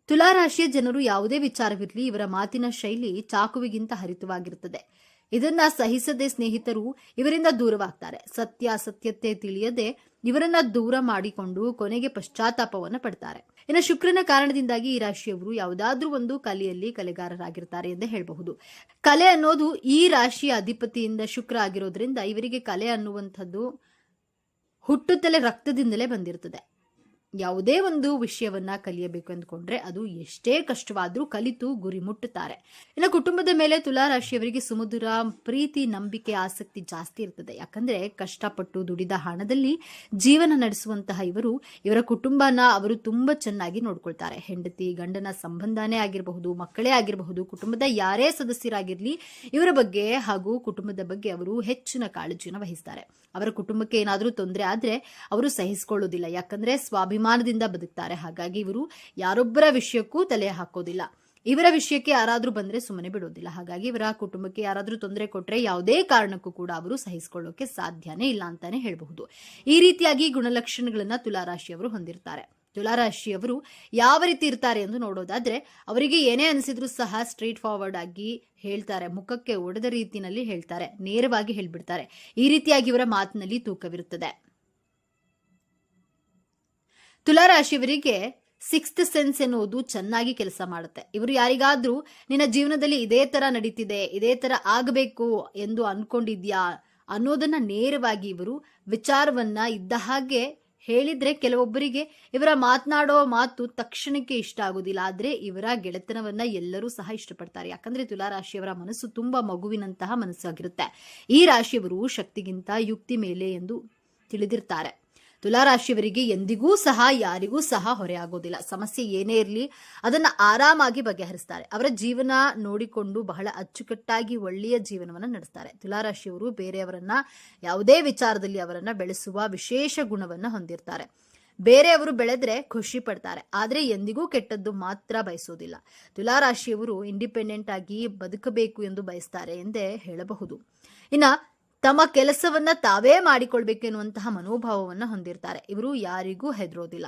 ತುಲಾರಾಶಿಯ ಜನರು ಯಾವುದೇ ವಿಚಾರವಿರಲಿ, ಇವರ ಮಾತಿನ ಶೈಲಿ ಚಾಕುವಿಗಿಂತ ಹರಿತವಾಗಿರುತ್ತದೆ. ಇದನ್ನ ಸಹಿಸದೆ ಸ್ನೇಹಿತರು ಇವರಿಂದ ದೂರವಾಗ್ತಾರೆ. ಸತ್ಯತೆ ತಿಳಿಯದೆ ಇವರನ್ನ ದೂರ ಮಾಡಿಕೊಂಡು ಕೊನೆಗೆ ಪಶ್ಚಾತ್ತಾಪವನ್ನ ಪಡ್ತಾರೆ. ಇನ್ನು ಶುಕ್ರನ ಕಾರಣದಿಂದಾಗಿ ಈ ರಾಶಿಯವರು ಯಾವುದಾದ್ರೂ ಒಂದು ಕಲೆಯಲ್ಲಿ ಕಲೆಗಾರರಾಗಿರ್ತಾರೆ ಎಂದೇ ಹೇಳಬಹುದು. ಕಲೆ ಅನ್ನೋದು ಈ ರಾಶಿಯ ಅಧಿಪತಿಯಿಂದ ಶುಕ್ರ ಆಗಿರೋದ್ರಿಂದ ಇವರಿಗೆ ಕಲೆ ಅನ್ನುವಂಥದ್ದು ಹುಟ್ಟುತ್ತಲೇ ರಕ್ತದಿಂದಲೇ ಬಂದಿರ್ತದೆ. ಯಾವುದೇ ಒಂದು ವಿಷಯವನ್ನ ಕಲಿಯಬೇಕು ಅಂದ್ಕೊಂಡ್ರೆ ಅದು ಎಷ್ಟೇ ಕಷ್ಟವಾದ್ರೂ ಕಲಿತು ಗುರಿ ಮುಟ್ಟುತ್ತಾರೆ. ಇನ್ನು ಕುಟುಂಬದ ಮೇಲೆ ತುಲಾರಾಶಿಯವರಿಗೆ ಸುಮಧುರ ಪ್ರೀತಿ, ನಂಬಿಕೆ, ಆಸಕ್ತಿ ಜಾಸ್ತಿ ಇರ್ತದೆ. ಯಾಕಂದ್ರೆ ಕಷ್ಟಪಟ್ಟು ದುಡಿದ ಹಣದಲ್ಲಿ ಜೀವನ ನಡೆಸುವಂತಹ ಇವರ ಕುಟುಂಬನ ಅವರು ತುಂಬಾ ಚೆನ್ನಾಗಿ ನೋಡ್ಕೊಳ್ತಾರೆ. ಹೆಂಡತಿ ಗಂಡನ ಸಂಬಂಧನೇ ಆಗಿರಬಹುದು, ಮಕ್ಕಳೇ ಆಗಿರಬಹುದು, ಕುಟುಂಬದ ಯಾರೇ ಸದಸ್ಯರಾಗಿರ್ಲಿ ಇವರ ಬಗ್ಗೆ ಹಾಗೂ ಕುಟುಂಬದ ಬಗ್ಗೆ ಅವರು ಹೆಚ್ಚಿನ ಕಾಳಜಿಯನ್ನು ವಹಿಸ್ತಾರೆ. ಅವರ ಕುಟುಂಬಕ್ಕೆ ಏನಾದ್ರೂ ತೊಂದರೆ ಆದ್ರೆ ಅವರು ಸಹಿಸಿಕೊಳ್ಳೋದಿಲ್ಲ. ಯಾಕಂದ್ರೆ ಸ್ವಾಭಿಮಾನದಿಂದ ಬದುಕ್ತಾರೆ. ಹಾಗಾಗಿ ಇವರು ಯಾರೊಬ್ಬರ ವಿಷಯಕ್ಕೂ ತಲೆ ಹಾಕೋದಿಲ್ಲ. ಇವರ ವಿಷಯಕ್ಕೆ ಯಾರಾದ್ರೂ ಬಂದ್ರೆ ಸುಮ್ಮನೆ ಬಿಡೋದಿಲ್ಲ. ಹಾಗಾಗಿ ಇವರ ಕುಟುಂಬಕ್ಕೆ ಯಾರಾದ್ರೂ ತೊಂದರೆ ಕೊಟ್ರೆ ಯಾವುದೇ ಕಾರಣಕ್ಕೂ ಕೂಡ ಅವರು ಸಹಿಸಿಕೊಳ್ಳೋಕೆ ಸಾಧ್ಯನೇ ಇಲ್ಲ ಅಂತಾನೆ ಹೇಳಬಹುದು. ಈ ರೀತಿಯಾಗಿ ಗುಣಲಕ್ಷಣಗಳನ್ನ ತುಲಾರಾಶಿಯವರು ಹೊಂದಿರ್ತಾರೆ. ತುಲಾರಾಶಿಯವರು ಯಾವ ರೀತಿ ಇರ್ತಾರೆ ಎಂದು ನೋಡೋದಾದ್ರೆ, ಅವರಿಗೆ ಏನೇ ಅನಿಸಿದ್ರು ಸಹ ಸ್ಟ್ರೇಟ್ ಫಾರ್ವರ್ಡ್ ಆಗಿ ಹೇಳ್ತಾರೆ. ಮುಖಕ್ಕೆ ಒಡೆದ ರೀತಿಯಲ್ಲಿ ಹೇಳ್ತಾರೆ, ನೇರವಾಗಿ ಹೇಳ್ಬಿಡ್ತಾರೆ. ಈ ರೀತಿಯಾಗಿ ಇವರ ಮಾತಿನಲ್ಲಿ ತೂಕವಿರುತ್ತದೆ. ತುಲಾರಾಶಿಯವರಿಗೆ 6th ಸೆನ್ಸ್ ಎನ್ನುವುದು ಚೆನ್ನಾಗಿ ಕೆಲಸ ಮಾಡುತ್ತೆ. ಇವರು ಯಾರಿಗಾದ್ರೂ ನಿನ್ನ ಜೀವನದಲ್ಲಿ ಇದೇ ತರ ನಡೀತಿದೆ, ಇದೇ ತರ ಆಗಬೇಕು ಎಂದು ಅನ್ಕೊಂಡಿದ್ಯಾ ಅನ್ನೋದನ್ನ ನೇರವಾಗಿ ಇವರು ವಿಚಾರವನ್ನ ಇದ್ದ ಹಾಗೆ ಹೇಳಿದ್ರೆ ಕೆಲವೊಬ್ಬರಿಗೆ ಇವರ ಮಾತನಾಡೋ ಮಾತು ತಕ್ಷಣಕ್ಕೆ ಇಷ್ಟ ಆಗುದಿಲ್ಲ. ಆದ್ರೆ ಇವರ ಗೆಳೆತನವನ್ನ ಎಲ್ಲರೂ ಸಹ ಇಷ್ಟಪಡ್ತಾರೆ. ಯಾಕಂದ್ರೆ ತುಲಾರಾಶಿಯವರ ಮನಸ್ಸು ತುಂಬಾ ಮಗುವಿನಂತಹ ಮನಸ್ಸಾಗಿರುತ್ತೆ. ಈ ರಾಶಿಯವರು ಶಕ್ತಿಗಿಂತ ಯುಕ್ತಿ ಮೇಲೆ ಎಂದು ತಿಳಿದಿರ್ತಾರೆ. ತುಲಾರಾಶಿಯವರಿಗೆ ಎಂದಿಗೂ ಸಹ ಯಾರಿಗೂ ಸಹ ಹೊರೆ ಆಗೋದಿಲ್ಲ. ಸಮಸ್ಯೆ ಏನೇ ಇರಲಿ ಅದನ್ನ ಆರಾಮಾಗಿ ಬಗೆಹರಿಸ್ತಾರೆ. ಅವರ ಜೀವನ ನೋಡಿಕೊಂಡು ಬಹಳ ಅಚ್ಚುಕಟ್ಟಾಗಿ ಒಳ್ಳೆಯ ಜೀವನವನ್ನ ನಡೆಸ್ತಾರೆ. ತುಲಾರಾಶಿಯವರು ಬೇರೆಯವರನ್ನ ಯಾವುದೇ ವಿಚಾರದಲ್ಲಿ ಅವರನ್ನ ಬೆಳೆಸುವ ವಿಶೇಷ ಗುಣವನ್ನ ಹೊಂದಿರ್ತಾರೆ. ಬೇರೆಯವರು ಬೆಳೆದ್ರೆ ಖುಷಿ ಪಡ್ತಾರೆ. ಆದ್ರೆ ಎಂದಿಗೂ ಕೆಟ್ಟದ್ದು ಮಾತ್ರ ಬಯಸೋದಿಲ್ಲ. ತುಲಾರಾಶಿಯವರು ಇಂಡಿಪೆಂಡೆಂಟ್ ಆಗಿ ಬದುಕಬೇಕು ಎಂದು ಬಯಸ್ತಾರೆ ಎಂದೇ ಹೇಳಬಹುದು. ಇನ್ನ ತಮ್ಮ ಕೆಲಸವನ್ನ ತಾವೇ ಮಾಡಿಕೊಳ್ಬೇಕೆನ್ನುವಂತಹ ಮನೋಭಾವವನ್ನ ಹೊಂದಿರ್ತಾರೆ. ಇವರು ಯಾರಿಗೂ ಹೆದರೋದಿಲ್ಲ.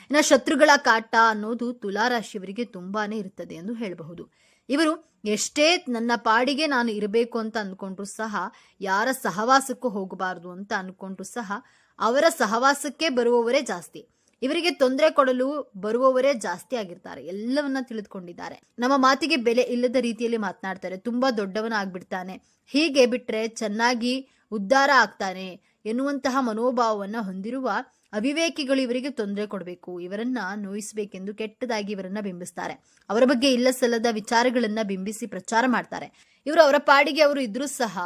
ಇನ್ನು ಶತ್ರುಗಳ ಕಾಟ ಅನ್ನೋದು ತುಲಾರಾಶಿಯವರಿಗೆ ತುಂಬಾನೇ ಇರುತ್ತದೆ ಎಂದು ಹೇಳಬಹುದು. ಇವರು ಎಷ್ಟೇ ನನ್ನ ಪಾಡಿಗೆ ನಾನು ಇರಬೇಕು ಅಂತ ಅಂದ್ಕೊಂಡ್ರು ಸಹ, ಯಾರ ಸಹವಾಸಕ್ಕೂ ಹೋಗಬಾರದು ಅಂತ ಅಂದ್ಕೊಂಡ್ರು ಸಹ ಅವರ ಸಹವಾಸಕ್ಕೆ ಬರುವವರೇ ಜಾಸ್ತಿ. ಇವರಿಗೆ ತೊಂದರೆ ಕೊಡಲು ಬರುವವರೇ ಜಾಸ್ತಿ ಆಗಿರ್ತಾರೆ. ಎಲ್ಲವನ್ನ ತಿಳಿದುಕೊಂಡಿದ್ದಾರೆ. ನಮ್ಮ ಮಾತಿಗೆ ಬೆಲೆ ಇಲ್ಲದ ರೀತಿಯಲ್ಲಿ ಮಾತನಾಡ್ತಾರೆ. ತುಂಬಾ ದೊಡ್ಡವನ ಆಗ್ಬಿಡ್ತಾನೆ, ಹೀಗೆ ಬಿಟ್ರೆ ಚೆನ್ನಾಗಿ ಉದ್ಧಾರ ಆಗ್ತಾನೆ ಎನ್ನುವಂತಹ ಮನೋಭಾವವನ್ನ ಹೊಂದಿರುವ ಅವಿವೇಕಿಗಳು ಇವರಿಗೆ ತೊಂದರೆ ಕೊಡಬೇಕು, ಇವರನ್ನ ನೋಯಿಸಬೇಕೆಂದು ಕೆಟ್ಟದಾಗಿ ಇವರನ್ನ ಬಿಂಬಿಸ್ತಾರೆ. ಅವರ ಬಗ್ಗೆ ಇಲ್ಲ ಸಲ್ಲದ ವಿಚಾರಗಳನ್ನ ಬಿಂಬಿಸಿ ಪ್ರಚಾರ ಮಾಡ್ತಾರೆ. ಇವರು ಅವರ ಪಾಡಿಗೆ ಅವರು ಇದ್ರೂ ಸಹ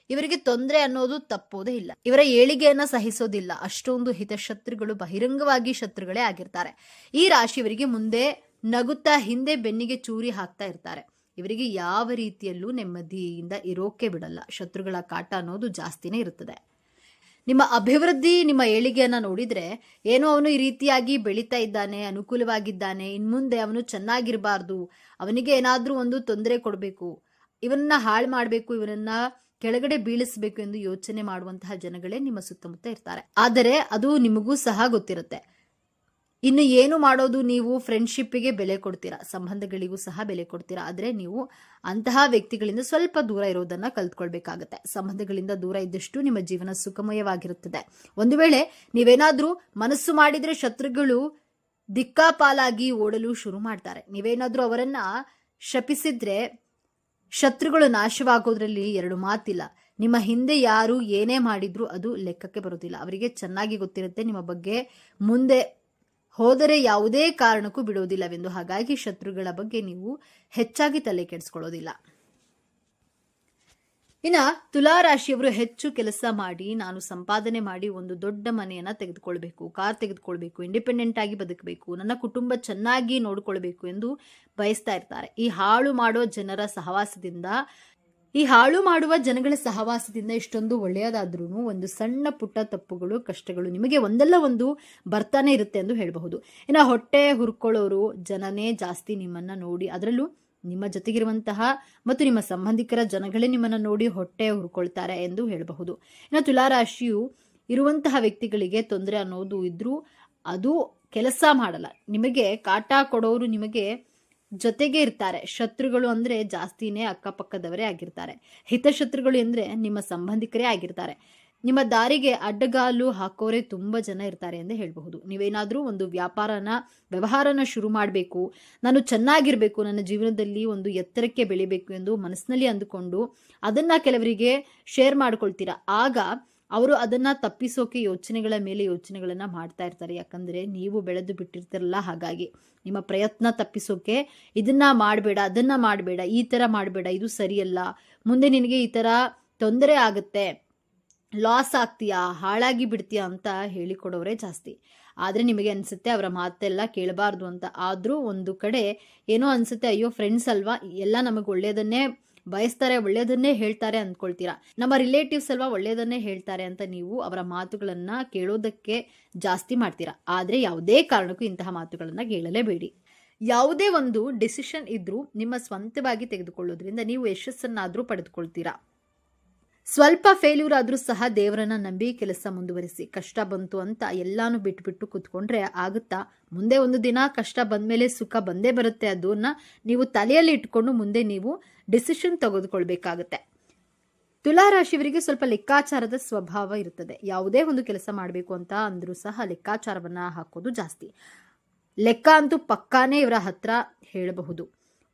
ಇವರಿಗೆ ತೊಂದರೆ ಅನ್ನೋದು ತಪ್ಪೋದೇ ಇಲ್ಲ. ಇವರ ಏಳಿಗೆಯನ್ನ ಸಹಿಸೋದಿಲ್ಲ. ಅಷ್ಟೊಂದು ಹಿತಶತ್ರುಗಳು ಬಹಿರಂಗವಾಗಿ ಶತ್ರುಗಳೇ ಆಗಿರ್ತಾರೆ. ಈ ರಾಶಿಯವರಿಗೆ ಮುಂದೆ ನಗುತ್ತಾ ಹಿಂದೆ ಬೆನ್ನಿಗೆ ಚೂರಿ ಹಾಕ್ತಾ ಇರ್ತಾರೆ. ಇವರಿಗೆ ಯಾವ ರೀತಿಯಲ್ಲೂ ನೆಮ್ಮದಿಯಿಂದ ಇರೋಕೆ ಬಿಡಲ್ಲ. ಶತ್ರುಗಳ ಕಾಟ ಅನ್ನೋದು ಜಾಸ್ತಿನೇ ಇರುತ್ತದೆ. ನಿಮ್ಮ ಅಭಿವೃದ್ಧಿ, ನಿಮ್ಮ ಏಳಿಗೆಯನ್ನ ನೋಡಿದ್ರೆ ಏನೋ ಅವನು ಈ ರೀತಿಯಾಗಿ ಬೆಳೀತಾ ಇದ್ದಾನೆ, ಅನುಕೂಲವಾಗಿದ್ದಾನೆ, ಇನ್ಮುಂದೆ ಅವನು ಚೆನ್ನಾಗಿರಬಾರ್ದು, ಅವನಿಗೆ ಏನಾದ್ರೂ ಒಂದು ತೊಂದರೆ ಕೊಡಬೇಕು, ಇವನನ್ನ ಹಾಳು ಮಾಡಬೇಕು, ಇವನನ್ನ ಕೆಳಗಡೆ ಬೀಳಿಸಬೇಕು ಎಂದು ಯೋಚನೆ ಮಾಡುವಂತಹ ಜನಗಳೇ ನಿಮ್ಮ ಸುತ್ತಮುತ್ತ ಇರ್ತಾರೆ. ಆದರೆ ಅದು ನಿಮಗೂ ಸಹ ಗೊತ್ತಿರುತ್ತೆ. ಇನ್ನು ಏನು ಮಾಡೋದು, ನೀವು ಫ್ರೆಂಡ್ಶಿಪ್ಗೆ ಬೆಲೆ ಕೊಡ್ತೀರಾ, ಸಂಬಂಧಗಳಿಗೂ ಸಹ ಬೆಲೆ ಕೊಡ್ತೀರಾ. ಆದರೆ ನೀವು ಅಂತಹ ವ್ಯಕ್ತಿಗಳಿಂದ ಸ್ವಲ್ಪ ದೂರ ಇರೋದನ್ನ ಕಲ್ತ್ಕೊಳ್ಬೇಕಾಗತ್ತೆ. ಸಂಬಂಧಗಳಿಂದ ದೂರ ಇದ್ದಷ್ಟು ನಿಮ್ಮ ಜೀವನ ಸುಖಮಯವಾಗಿರುತ್ತದೆ. ಒಂದು ವೇಳೆ ನೀವೇನಾದ್ರೂ ಮನಸ್ಸು ಮಾಡಿದ್ರೆ ಶತ್ರುಗಳು ದಿಕ್ಕಾಪಾಲಾಗಿ ಓಡಲು ಶುರು ಮಾಡ್ತಾರೆ. ನೀವೇನಾದ್ರೂ ಅವರನ್ನ ಶಪಿಸಿದ್ರೆ ಶತ್ರುಗಳು ನಾಶವಾಗೋದ್ರಲ್ಲಿ ಎರಡು ಮಾತಿಲ್ಲ. ನಿಮ್ಮ ಹಿಂದೆ ಯಾರು ಏನೇ ಮಾಡಿದ್ರು ಅದು ಲೆಕ್ಕಕ್ಕೆ ಬರೋದಿಲ್ಲ. ಅವರಿಗೆ ಚೆನ್ನಾಗಿ ಗೊತ್ತಿರುತ್ತೆ ನಿಮ್ಮ ಬಗ್ಗೆ ಮುಂದೆ ಹೋದರೆ ಯಾವುದೇ ಕಾರಣಕ್ಕೂ ಬಿಡೋದಿಲ್ಲವೆಂದು. ಹಾಗಾಗಿ ಶತ್ರುಗಳ ಬಗ್ಗೆ ನೀವು ಹೆಚ್ಚಾಗಿ ತಲೆ ಕೆಡಿಸ್ಕೊಳ್ಳೋದಿಲ್ಲ. ಇನ್ನ ತುಲಾ ರಾಶಿಯವರು ಹೆಚ್ಚು ಕೆಲಸ ಮಾಡಿ, ನಾನು ಸಂಪಾದನೆ ಮಾಡಿ ಒಂದು ದೊಡ್ಡ ಮನೆಯನ್ನ ತೆಗೆದುಕೊಳ್ಬೇಕು, ಕಾರ್ ತೆಗೆದುಕೊಳ್ಬೇಕು, ಇಂಡಿಪೆಂಡೆಂಟ್ ಆಗಿ ಬದುಕಬೇಕು, ನನ್ನ ಕುಟುಂಬ ಚೆನ್ನಾಗಿ ನೋಡ್ಕೊಳ್ಬೇಕು ಎಂದು ಬಯಸ್ತಾ ಇರ್ತಾರೆ. ಈ ಹಾಳು ಮಾಡುವ ಜನಗಳ ಸಹವಾಸದಿಂದ ಇಷ್ಟೊಂದು ಒಳ್ಳೆಯದಾದ್ರೂ ಒಂದು ಸಣ್ಣ ಪುಟ್ಟ ತಪ್ಪುಗಳು, ಕಷ್ಟಗಳು ನಿಮಗೆ ಒಂದಲ್ಲ ಒಂದು ಬರ್ತಾನೆ ಇರುತ್ತೆ ಎಂದು ಹೇಳಬಹುದು. ಇನ್ನು ಹೊಟ್ಟೆ ಹುರ್ಕೊಳ್ಳೋರು ಜನನೇ ಜಾಸ್ತಿ ನಿಮ್ಮನ್ನ ನೋಡಿ, ಅದರಲ್ಲೂ ನಿಮ್ಮ ಜೊತೆಗಿರುವಂತಹ ಮತ್ತು ನಿಮ್ಮ ಸಂಬಂಧಿಕರ ಜನಗಳೇ ನಿಮ್ಮನ್ನ ನೋಡಿ ಹೊಟ್ಟೆ ಹುರ್ಕೊಳ್ತಾರೆ ಎಂದು ಹೇಳಬಹುದು. ಇನ್ನು ತುಲಾರಾಶಿಯು ಇರುವಂತಹ ವ್ಯಕ್ತಿಗಳಿಗೆ ತೊಂದರೆ ಅನ್ನೋದು ಇದ್ರೂ ಅದು ಕೆಲಸ ಮಾಡಲ್ಲ. ನಿಮಗೆ ಕಾಟ ಕೊಡೋರು ನಿಮಗೆ ಜೊತೆಗೆ ಇರ್ತಾರೆ. ಶತ್ರುಗಳು ಅಂದ್ರೆ ಜಾಸ್ತಿನೇ ಅಕ್ಕಪಕ್ಕದವರೇ ಆಗಿರ್ತಾರೆ. ಹಿತಶತ್ರುಗಳು ಅಂದ್ರೆ ನಿಮ್ಮ ಸಂಬಂಧಿಕರೇ ಆಗಿರ್ತಾರೆ. ನಿಮ್ಮ ದಾರಿಗೆ ಅಡ್ಡಗಾಲು ಹಾಕೋರೆ ತುಂಬಾ ಜನ ಇರ್ತಾರೆ ಎಂದು ಹೇಳಬಹುದು. ನೀವೇನಾದ್ರೂ ಒಂದು ವ್ಯವಹಾರನ ಶುರು ಮಾಡಬೇಕು, ನಾನು ಚೆನ್ನಾಗಿರ್ಬೇಕು, ನನ್ನ ಜೀವನದಲ್ಲಿ ಒಂದು ಎತ್ತರಕ್ಕೆ ಬೆಳಿಬೇಕು ಎಂದು ಮನಸ್ಸಿನಲ್ಲಿ ಅಂದುಕೊಂಡು ಅದನ್ನ ಕೆಲವರಿಗೆ ಶೇರ್ ಮಾಡ್ಕೊಳ್ತೀರಾ. ಆಗ ಅವರು ಅದನ್ನ ತಪ್ಪಿಸೋಕೆ ಯೋಚನೆಗಳ ಮೇಲೆ ಯೋಚನೆಗಳನ್ನ ಮಾಡ್ತಾ ಇರ್ತಾರೆ. ಯಾಕಂದ್ರೆ ನೀವು ಬೆಳೆದು ಬಿಟ್ಟಿರ್ತಾರಲ್ಲ, ಹಾಗಾಗಿ ನಿಮ್ಮ ಪ್ರಯತ್ನ ತಪ್ಪಿಸೋಕೆ ಇದನ್ನ ಮಾಡಬೇಡ, ಅದನ್ನ ಮಾಡಬೇಡ, ಈ ತರ ಮಾಡಬೇಡ, ಇದು ಸರಿಯಲ್ಲ, ಮುಂದೆ ನಿನಗೆ ಈ ತರ ತೊಂದರೆ ಆಗುತ್ತೆ, ಲಾಸ್ ಆಗ್ತೀಯಾ, ಹಾಳಾಗಿ ಬಿಡ್ತೀಯಾ ಅಂತ ಹೇಳಿಕೊಡೋರೇ ಜಾಸ್ತಿ. ಆದ್ರೆ ನಿಮಗೆ ಅನ್ಸುತ್ತೆ ಅವರ ಮಾತೆಲ್ಲ ಕೇಳಬಾರ್ದು ಅಂತ. ಆದ್ರೂ ಒಂದು ಕಡೆ ಏನೋ ಅನ್ಸುತ್ತೆ, ಅಯ್ಯೋ ಫ್ರೆಂಡ್ಸ್ ಅಲ್ವಾ, ಎಲ್ಲ ನಮಗೆ ಒಳ್ಳೇದನ್ನೇ ಬಯಸ್ತಾರೆ, ಒಳ್ಳೇದನ್ನೇ ಹೇಳ್ತಾರೆ ಅಂದ್ಕೊಳ್ತೀರಾ. ನಮ್ಮ ರಿಲೇಟಿವ್ಸ್ ಅಲ್ವಾ, ಒಳ್ಳೇದನ್ನೇ ಹೇಳ್ತಾರೆ ಅಂತ ನೀವು ಅವರ ಮಾತುಗಳನ್ನ ಕೇಳೋದಕ್ಕೆ ಜಾಸ್ತಿ ಮಾಡ್ತೀರಾ. ಆದ್ರೆ ಯಾವುದೇ ಕಾರಣಕ್ಕೂ ಇಂತಹ ಮಾತುಗಳನ್ನ ಕೇಳಲೇಬೇಡಿ. ಯಾವುದೇ ಒಂದು ಡಿಸಿಷನ್ ಇದ್ರೂ ನಿಮ್ಮ ಸ್ವಂತವಾಗಿ ತೆಗೆದುಕೊಳ್ಳೋದ್ರಿಂದ ನೀವು ಯಶಸ್ಸನ್ನಾದ್ರೂ ಪಡೆದುಕೊಳ್ತೀರಾ. ಸ್ವಲ್ಪ ಫೇಲ್ಯೂರ್ ಆದ್ರೂ ಸಹ ದೇವರನ್ನ ನಂಬಿ ಕೆಲಸ ಮುಂದುವರಿಸಿ. ಕಷ್ಟ ಬಂತು ಅಂತ ಎಲ್ಲಾನು ಬಿಟ್ಬಿಟ್ಟು ಕೂತ್ಕೊಂಡ್ರೆ ಆಗುತ್ತಾ? ಮುಂದೆ ಒಂದು ದಿನ ಕಷ್ಟ ಬಂದ್ಮೇಲೆ ಸುಖ ಬಂದೇ ಬರುತ್ತೆ. ಅದನ್ನ ನೀವು ತಲೆಯಲ್ಲಿ ಇಟ್ಕೊಂಡು ಮುಂದೆ ನೀವು ಡಿಸಿಷನ್ ತೆಗೆದುಕೊಳ್ಬೇಕಾಗತ್ತೆ. ತುಲಾರಾಶಿಯವರಿಗೆ ಸ್ವಲ್ಪ ಲೆಕ್ಕಾಚಾರದ ಸ್ವಭಾವ ಇರುತ್ತದೆ. ಯಾವುದೇ ಒಂದು ಕೆಲಸ ಮಾಡಬೇಕು ಅಂತ ಅಂದ್ರೂ ಸಹ ಲೆಕ್ಕಾಚಾರವನ್ನ ಹಾಕೋದು ಜಾಸ್ತಿ. ಲೆಕ್ಕ ಅಂತೂ ಪಕ್ಕಾನೇ ಇವರ ಹತ್ರ ಹೇಳಬಹುದು.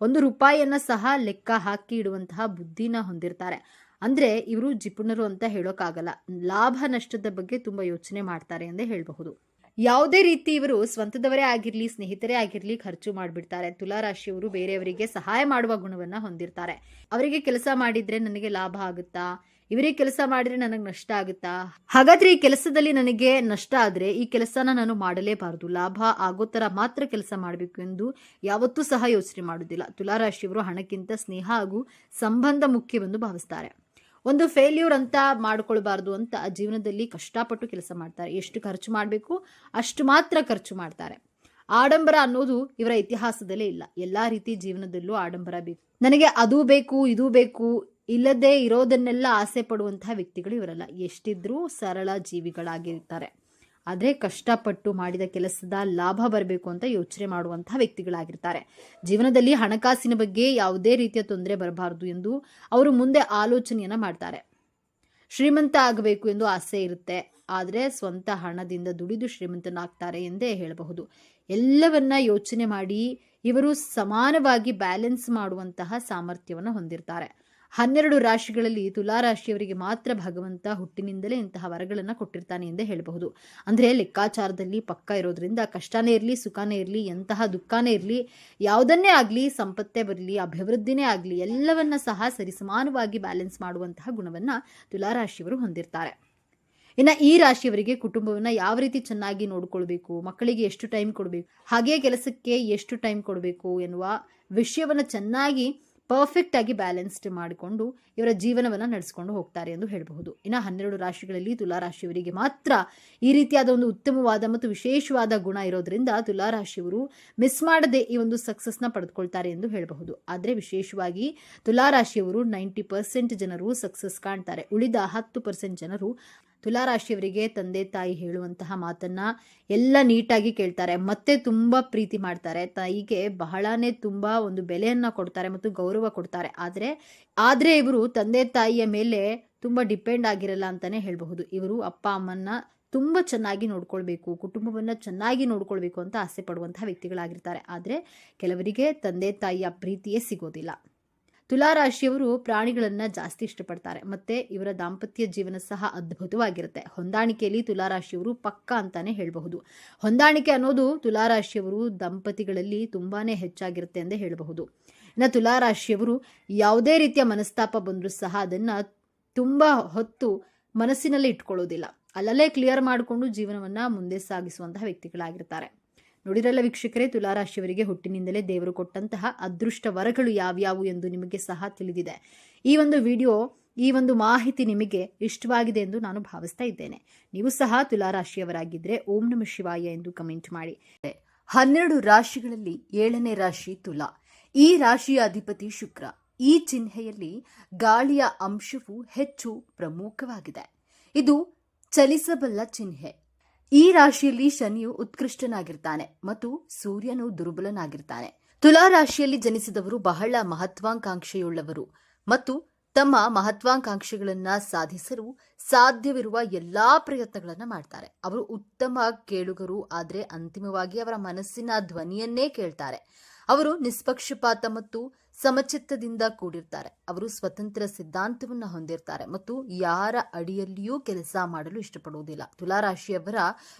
₹1 ಸಹ ಲೆಕ್ಕ ಹಾಕಿ ಇಡುವಂತಹ ಬುದ್ಧಿನ ಹೊಂದಿರ್ತಾರೆ. ಅಂದ್ರೆ ಇವರು ಜಿಪುಣರು ಅಂತ ಹೇಳೋಕ್ಕಾಗಲ್ಲ. ಲಾಭ ನಷ್ಟದ ಬಗ್ಗೆ ತುಂಬಾ ಯೋಚನೆ ಮಾಡ್ತಾರೆ ಎಂದೇ ಹೇಳಬಹುದು. ಯಾವುದೇ ರೀತಿ ಇವರು ಸ್ವಂತದವರೇ ಆಗಿರ್ಲಿ, ಸ್ನೇಹಿತರೇ ಆಗಿರ್ಲಿ ಖರ್ಚು ಮಾಡಿಬಿಡ್ತಾರೆ. ತುಲಾರಾಶಿಯವರು ಬೇರೆಯವರಿಗೆ ಸಹಾಯ ಮಾಡುವ ಗುಣವನ್ನ ಹೊಂದಿರ್ತಾರೆ. ಅವರಿಗೆ ಕೆಲಸ ಮಾಡಿದ್ರೆ ನನಗೆ ಲಾಭ ಆಗುತ್ತಾ, ಇವರಿಗೆ ಕೆಲಸ ಮಾಡಿದ್ರೆ ನನಗೆ ನಷ್ಟ ಆಗುತ್ತಾ, ಹಾಗಾದ್ರೆ ಈ ಕೆಲಸದಲ್ಲಿ ನನಗೆ ನಷ್ಟ ಆದ್ರೆ ಈ ಕೆಲಸನ ನಾನು ಮಾಡಲೇಬಾರದು, ಲಾಭ ಆಗೋ ತರ ಮಾತ್ರ ಕೆಲಸ ಮಾಡಬೇಕು ಎಂದು ಯಾವತ್ತೂ ಸಹ ಯೋಚನೆ ಮಾಡುವುದಿಲ್ಲ. ತುಲಾರಾಶಿಯವರು ಹಣಕ್ಕಿಂತ ಸ್ನೇಹ ಹಾಗೂ ಸಂಬಂಧ ಮುಖ್ಯವೆಂದು ಭಾವಿಸ್ತಾರೆ. ಒಂದು ಫೇಲ್ಯೂರ್ ಅಂತ ಮಾಡ್ಕೊಳ್ಬಾರ್ದು ಅಂತ ಜೀವನದಲ್ಲಿ ಕಷ್ಟಪಟ್ಟು ಕೆಲಸ ಮಾಡ್ತಾರೆ. ಎಷ್ಟು ಖರ್ಚು ಮಾಡಬೇಕು ಅಷ್ಟು ಮಾತ್ರ ಖರ್ಚು ಮಾಡ್ತಾರೆ. ಆಡಂಬರ ಅನ್ನೋದು ಇವರ ಇತಿಹಾಸದಲ್ಲೇ ಇಲ್ಲ. ಎಲ್ಲಾ ರೀತಿ ಜೀವನದಲ್ಲೂ ಆಡಂಬರ ಬೇಕು, ನನಗೆ ಅದು ಬೇಕು ಇದು ಬೇಕು, ಇಲ್ಲದೆ ಇರೋದನ್ನೆಲ್ಲ ಆಸೆ ಪಡುವಂತಹ ವ್ಯಕ್ತಿಗಳು ಇವರಲ್ಲ. ಎಷ್ಟಿದ್ರೂ ಸರಳ ಜೀವಿಗಳಾಗಿರ್ತಾರೆ. ಆದ್ರೆ ಕಷ್ಟಪಟ್ಟು ಮಾಡಿದ ಕೆಲಸದ ಲಾಭ ಬರಬೇಕು ಅಂತ ಯೋಚನೆ ಮಾಡುವಂತಹ ವ್ಯಕ್ತಿಗಳಾಗಿರ್ತಾರೆ. ಜೀವನದಲ್ಲಿ ಹಣಕಾಸಿನ ಬಗ್ಗೆ ಯಾವುದೇ ರೀತಿಯ ತೊಂದರೆ ಬರಬಾರದು ಎಂದು ಅವರು ಮುಂದೆ ಆಲೋಚನೆಯನ್ನ ಮಾಡ್ತಾರೆ. ಶ್ರೀಮಂತ ಆಗಬೇಕು ಎಂದು ಆಸೆ ಇರುತ್ತೆ. ಆದ್ರೆ ಸ್ವಂತ ಹಣದಿಂದ ದುಡಿದು ಶ್ರೀಮಂತನಾಗ್ತಾರೆ ಎಂದೇ ಹೇಳಬಹುದು. ಎಲ್ಲವನ್ನ ಯೋಚನೆ ಮಾಡಿ ಇವರು ಸಮಾನವಾಗಿ ಬ್ಯಾಲೆನ್ಸ್ ಮಾಡುವಂತಹ ಸಾಮರ್ಥ್ಯವನ್ನು ಹೊಂದಿರ್ತಾರೆ. 12 ರಾಶಿಗಳಲ್ಲಿ ತುಲಾರಾಶಿಯವರಿಗೆ ಮಾತ್ರ ಭಗವಂತ ಹುಟ್ಟಿನಿಂದಲೇ ಇಂತಹ ವರಗಳನ್ನ ಕೊಟ್ಟಿರ್ತಾನೆ ಎಂದೇ ಹೇಳಬಹುದು. ಅಂದ್ರೆ ಲೆಕ್ಕಾಚಾರದಲ್ಲಿ ಪಕ್ಕ ಇರೋದ್ರಿಂದ ಕಷ್ಟನೇ ಇರಲಿ, ಸುಖನೇ ಇರಲಿ, ಎಂತಹ ದುಃಖನೇ ಇರಲಿ, ಯಾವುದನ್ನೇ ಆಗ್ಲಿ, ಸಂಪತ್ತೇ ಬರಲಿ, ಅಭಿವೃದ್ಧಿನೇ ಆಗ್ಲಿ, ಎಲ್ಲವನ್ನ ಸಹ ಸರಿಸಮಾನವಾಗಿ ಬ್ಯಾಲೆನ್ಸ್ ಮಾಡುವಂತಹ ಗುಣವನ್ನ ತುಲಾರಾಶಿಯವರು ಹೊಂದಿರ್ತಾರೆ. ಇನ್ನು ಈ ರಾಶಿಯವರಿಗೆ ಕುಟುಂಬವನ್ನ ಯಾವ ರೀತಿ ಚೆನ್ನಾಗಿ ನೋಡ್ಕೊಳ್ಬೇಕು, ಮಕ್ಕಳಿಗೆ ಎಷ್ಟು ಟೈಮ್ ಕೊಡಬೇಕು, ಹಾಗೆ ಕೆಲಸಕ್ಕೆ ಎಷ್ಟು ಟೈಮ್ ಕೊಡಬೇಕು ಎನ್ನುವ ವಿಷಯವನ್ನ ಚೆನ್ನಾಗಿ ಪರ್ಫೆಕ್ಟ್ ಆಗಿ ಬ್ಯಾಲೆನ್ಸ್ಡ್ ಮಾಡಿಕೊಂಡು ಇವರ ಜೀವನವನ್ನು ನಡೆಸಿಕೊಂಡು ಹೋಗ್ತಾರೆ ಎಂದು ಹೇಳಬಹುದು. ಇನ್ನು 12 ರಾಶಿಗಳಲ್ಲಿ ತುಲಾರಾಶಿಯವರಿಗೆ ಮಾತ್ರ ಈ ರೀತಿಯಾದ ಒಂದು ಉತ್ತಮವಾದ ಮತ್ತು ವಿಶೇಷವಾದ ಗುಣ ಇರೋದ್ರಿಂದ ತುಲಾರಾಶಿಯವರು ಮಿಸ್ ಮಾಡದೆ ಈ ಒಂದು ಸಕ್ಸಸ್ನ ಪಡೆದುಕೊಳ್ತಾರೆ ಎಂದು ಹೇಳಬಹುದು. ಆದರೆ ವಿಶೇಷವಾಗಿ ತುಲಾರಾಶಿಯವರು 90% ಜನರು ಸಕ್ಸಸ್ ಕಾಣ್ತಾರೆ. ಉಳಿದ 10% ಜನರು ತುಲಾರಾಶಿಯವರಿಗೆ ತಂದೆ ತಾಯಿ ಹೇಳುವಂತಹ ಮಾತನ್ನ ಎಲ್ಲ ನೀಟಾಗಿ ಕೇಳ್ತಾರೆ, ಮತ್ತೆ ತುಂಬಾ ಪ್ರೀತಿ ಮಾಡ್ತಾರೆ, ತಾಯಿಗೆ ಬಹಳನೇ ತುಂಬಾ ಒಂದು ಬೆಲೆಯನ್ನ ಕೊಡ್ತಾರೆ ಮತ್ತು ಗೌರವ ಕೊಡ್ತಾರೆ. ಆದ್ರೆ ಇವರು ತಂದೆ ತಾಯಿಯ ಮೇಲೆ ತುಂಬಾ ಡಿಪೆಂಡ್ ಆಗಿರಲ್ಲ ಅಂತಾನೆ ಹೇಳಬಹುದು. ಇವರು ಅಪ್ಪ ಅಮ್ಮನ್ನ ತುಂಬಾ ಚೆನ್ನಾಗಿ ನೋಡ್ಕೊಳ್ಬೇಕು, ಕುಟುಂಬವನ್ನ ಚೆನ್ನಾಗಿ ನೋಡ್ಕೊಳ್ಬೇಕು ಅಂತ ಆಸೆ ಪಡುವಂತಹ ವ್ಯಕ್ತಿಗಳಾಗಿರ್ತಾರೆ. ಆದ್ರೆ ಕೆಲವರಿಗೆ ತಂದೆ ತಾಯಿಯ ಪ್ರೀತಿಯೇ ಸಿಗೋದಿಲ್ಲ. ತುಲಾರಾಶಿಯವರು ಪ್ರಾಣಿಗಳನ್ನ ಜಾಸ್ತಿ ಇಷ್ಟಪಡ್ತಾರೆ ಮತ್ತೆ ಇವರ ದಾಂಪತ್ಯ ಜೀವನ ಸಹ ಅದ್ಭುತವಾಗಿರುತ್ತೆ. ಹೊಂದಾಣಿಕೆಯಲ್ಲಿ ತುಲಾರಾಶಿಯವರು ಪಕ್ಕ ಅಂತಾನೆ ಹೇಳಬಹುದು. ಹೊಂದಾಣಿಕೆ ಅನ್ನೋದು ತುಲಾರಾಶಿಯವರು ದಂಪತಿಗಳಲ್ಲಿ ತುಂಬಾನೇ ಹೆಚ್ಚಾಗಿರುತ್ತೆ ಎಂದೇ ಹೇಳಬಹುದು. ಇನ್ನು ತುಲಾರಾಶಿಯವರು ಯಾವುದೇ ರೀತಿಯ ಮನಸ್ತಾಪ ಬಂದರೂ ಸಹ ಅದನ್ನ ತುಂಬಾ ಹೊತ್ತು ಮನಸ್ಸಿನಲ್ಲಿ ಇಟ್ಕೊಳ್ಳೋದಿಲ್ಲ, ಅಲ್ಲಲ್ಲೇ ಕ್ಲಿಯರ್ ಮಾಡಿಕೊಂಡು ಜೀವನವನ್ನ ಮುಂದೆ ಸಾಗಿಸುವಂತಹ ವ್ಯಕ್ತಿಗಳಾಗಿರ್ತಾರೆ. ನೋಡಿರಲ್ಲ ವೀಕ್ಷಕರೇ, ತುಲಾರಾಶಿಯವರಿಗೆ ಹುಟ್ಟಿನಿಂದಲೇ ದೇವರು ಕೊಟ್ಟಂತಹ ಅದೃಷ್ಟ ವರಗಳು ಯಾವ್ಯಾವು ಎಂದು ನಿಮಗೆ ಸಹ ತಿಳಿದಿದೆ. ಈ ಒಂದು ವಿಡಿಯೋ, ಈ ಒಂದು ಮಾಹಿತಿ ನಿಮಗೆ ಇಷ್ಟವಾಗಿದೆ ಎಂದು ನಾನು ಭಾವಿಸ್ತಾ ಇದ್ದೇನೆ. ನೀವು ಸಹ ತುಲಾರಾಶಿಯವರಾಗಿದ್ದರೆ ಓಂ ನಮಃ ಶಿವಾಯ ಎಂದು ಕಮೆಂಟ್ ಮಾಡಿ. 12 ರಾಶಿಗಳಲ್ಲಿ 7ನೇ ರಾಶಿ ತುಲಾ. ಈ ರಾಶಿಯ ಅಧಿಪತಿ ಶುಕ್ರ. ಈ ಚಿಹ್ನೆಯಲ್ಲಿ ಗಾಳಿಯ ಅಂಶವು ಹೆಚ್ಚು ಪ್ರಮುಖವಾಗಿದೆ. ಇದು ಚಲಿಸಬಲ್ಲ ಚಿಹ್ನೆ. ಈ ರಾಶಿಯಲ್ಲಿ ಶನಿಯು ಉತ್ಕೃಷ್ಟನಾಗಿರ್ತಾನೆ ಮತ್ತು ಸೂರ್ಯನು ದುರ್ಬಲನಾಗಿರ್ತಾನೆ. ತುಲಾ ರಾಶಿಯಲ್ಲಿ ಜನಿಸಿದವರು ಬಹಳ ಮಹತ್ವಾಕಾಂಕ್ಷೆಯುಳ್ಳವರು ಮತ್ತು ತಮ್ಮ ಮಹತ್ವಾಕಾಂಕ್ಷೆಗಳನ್ನ ಸಾಧಿಸಲು ಸಾಧ್ಯವಿರುವ ಎಲ್ಲಾ ಪ್ರಯತ್ನಗಳನ್ನ ಮಾಡ್ತಾರೆ. ಅವರು ಉತ್ತಮ ಕೇಳುಗರು, ಆದರೆ ಅಂತಿಮವಾಗಿ ಅವರ ಮನಸ್ಸಿನ ಧ್ವನಿಯನ್ನೇ ಕೇಳ್ತಾರೆ. ಅವರು ನಿಷ್ಪಕ್ಷಪಾತ ಮತ್ತು ಸಮಚಿತ್ತದಿಂದ ಕೂಡಿರ್ತಾರೆ. ಅವರು ಸ್ವತಂತ್ರ ಸಿದ್ಧಾಂತವನ್ನ ಹೊಂದಿರ್ತಾರೆ ಮತ್ತು ಯಾರ ಅಡಿಯಲ್ಲಿಯೂ ಕೆಲಸ ಮಾಡಲು ಇಷ್ಟಪಡುವುದಿಲ್ಲ. ತುಲಾರಾಶಿಯವರ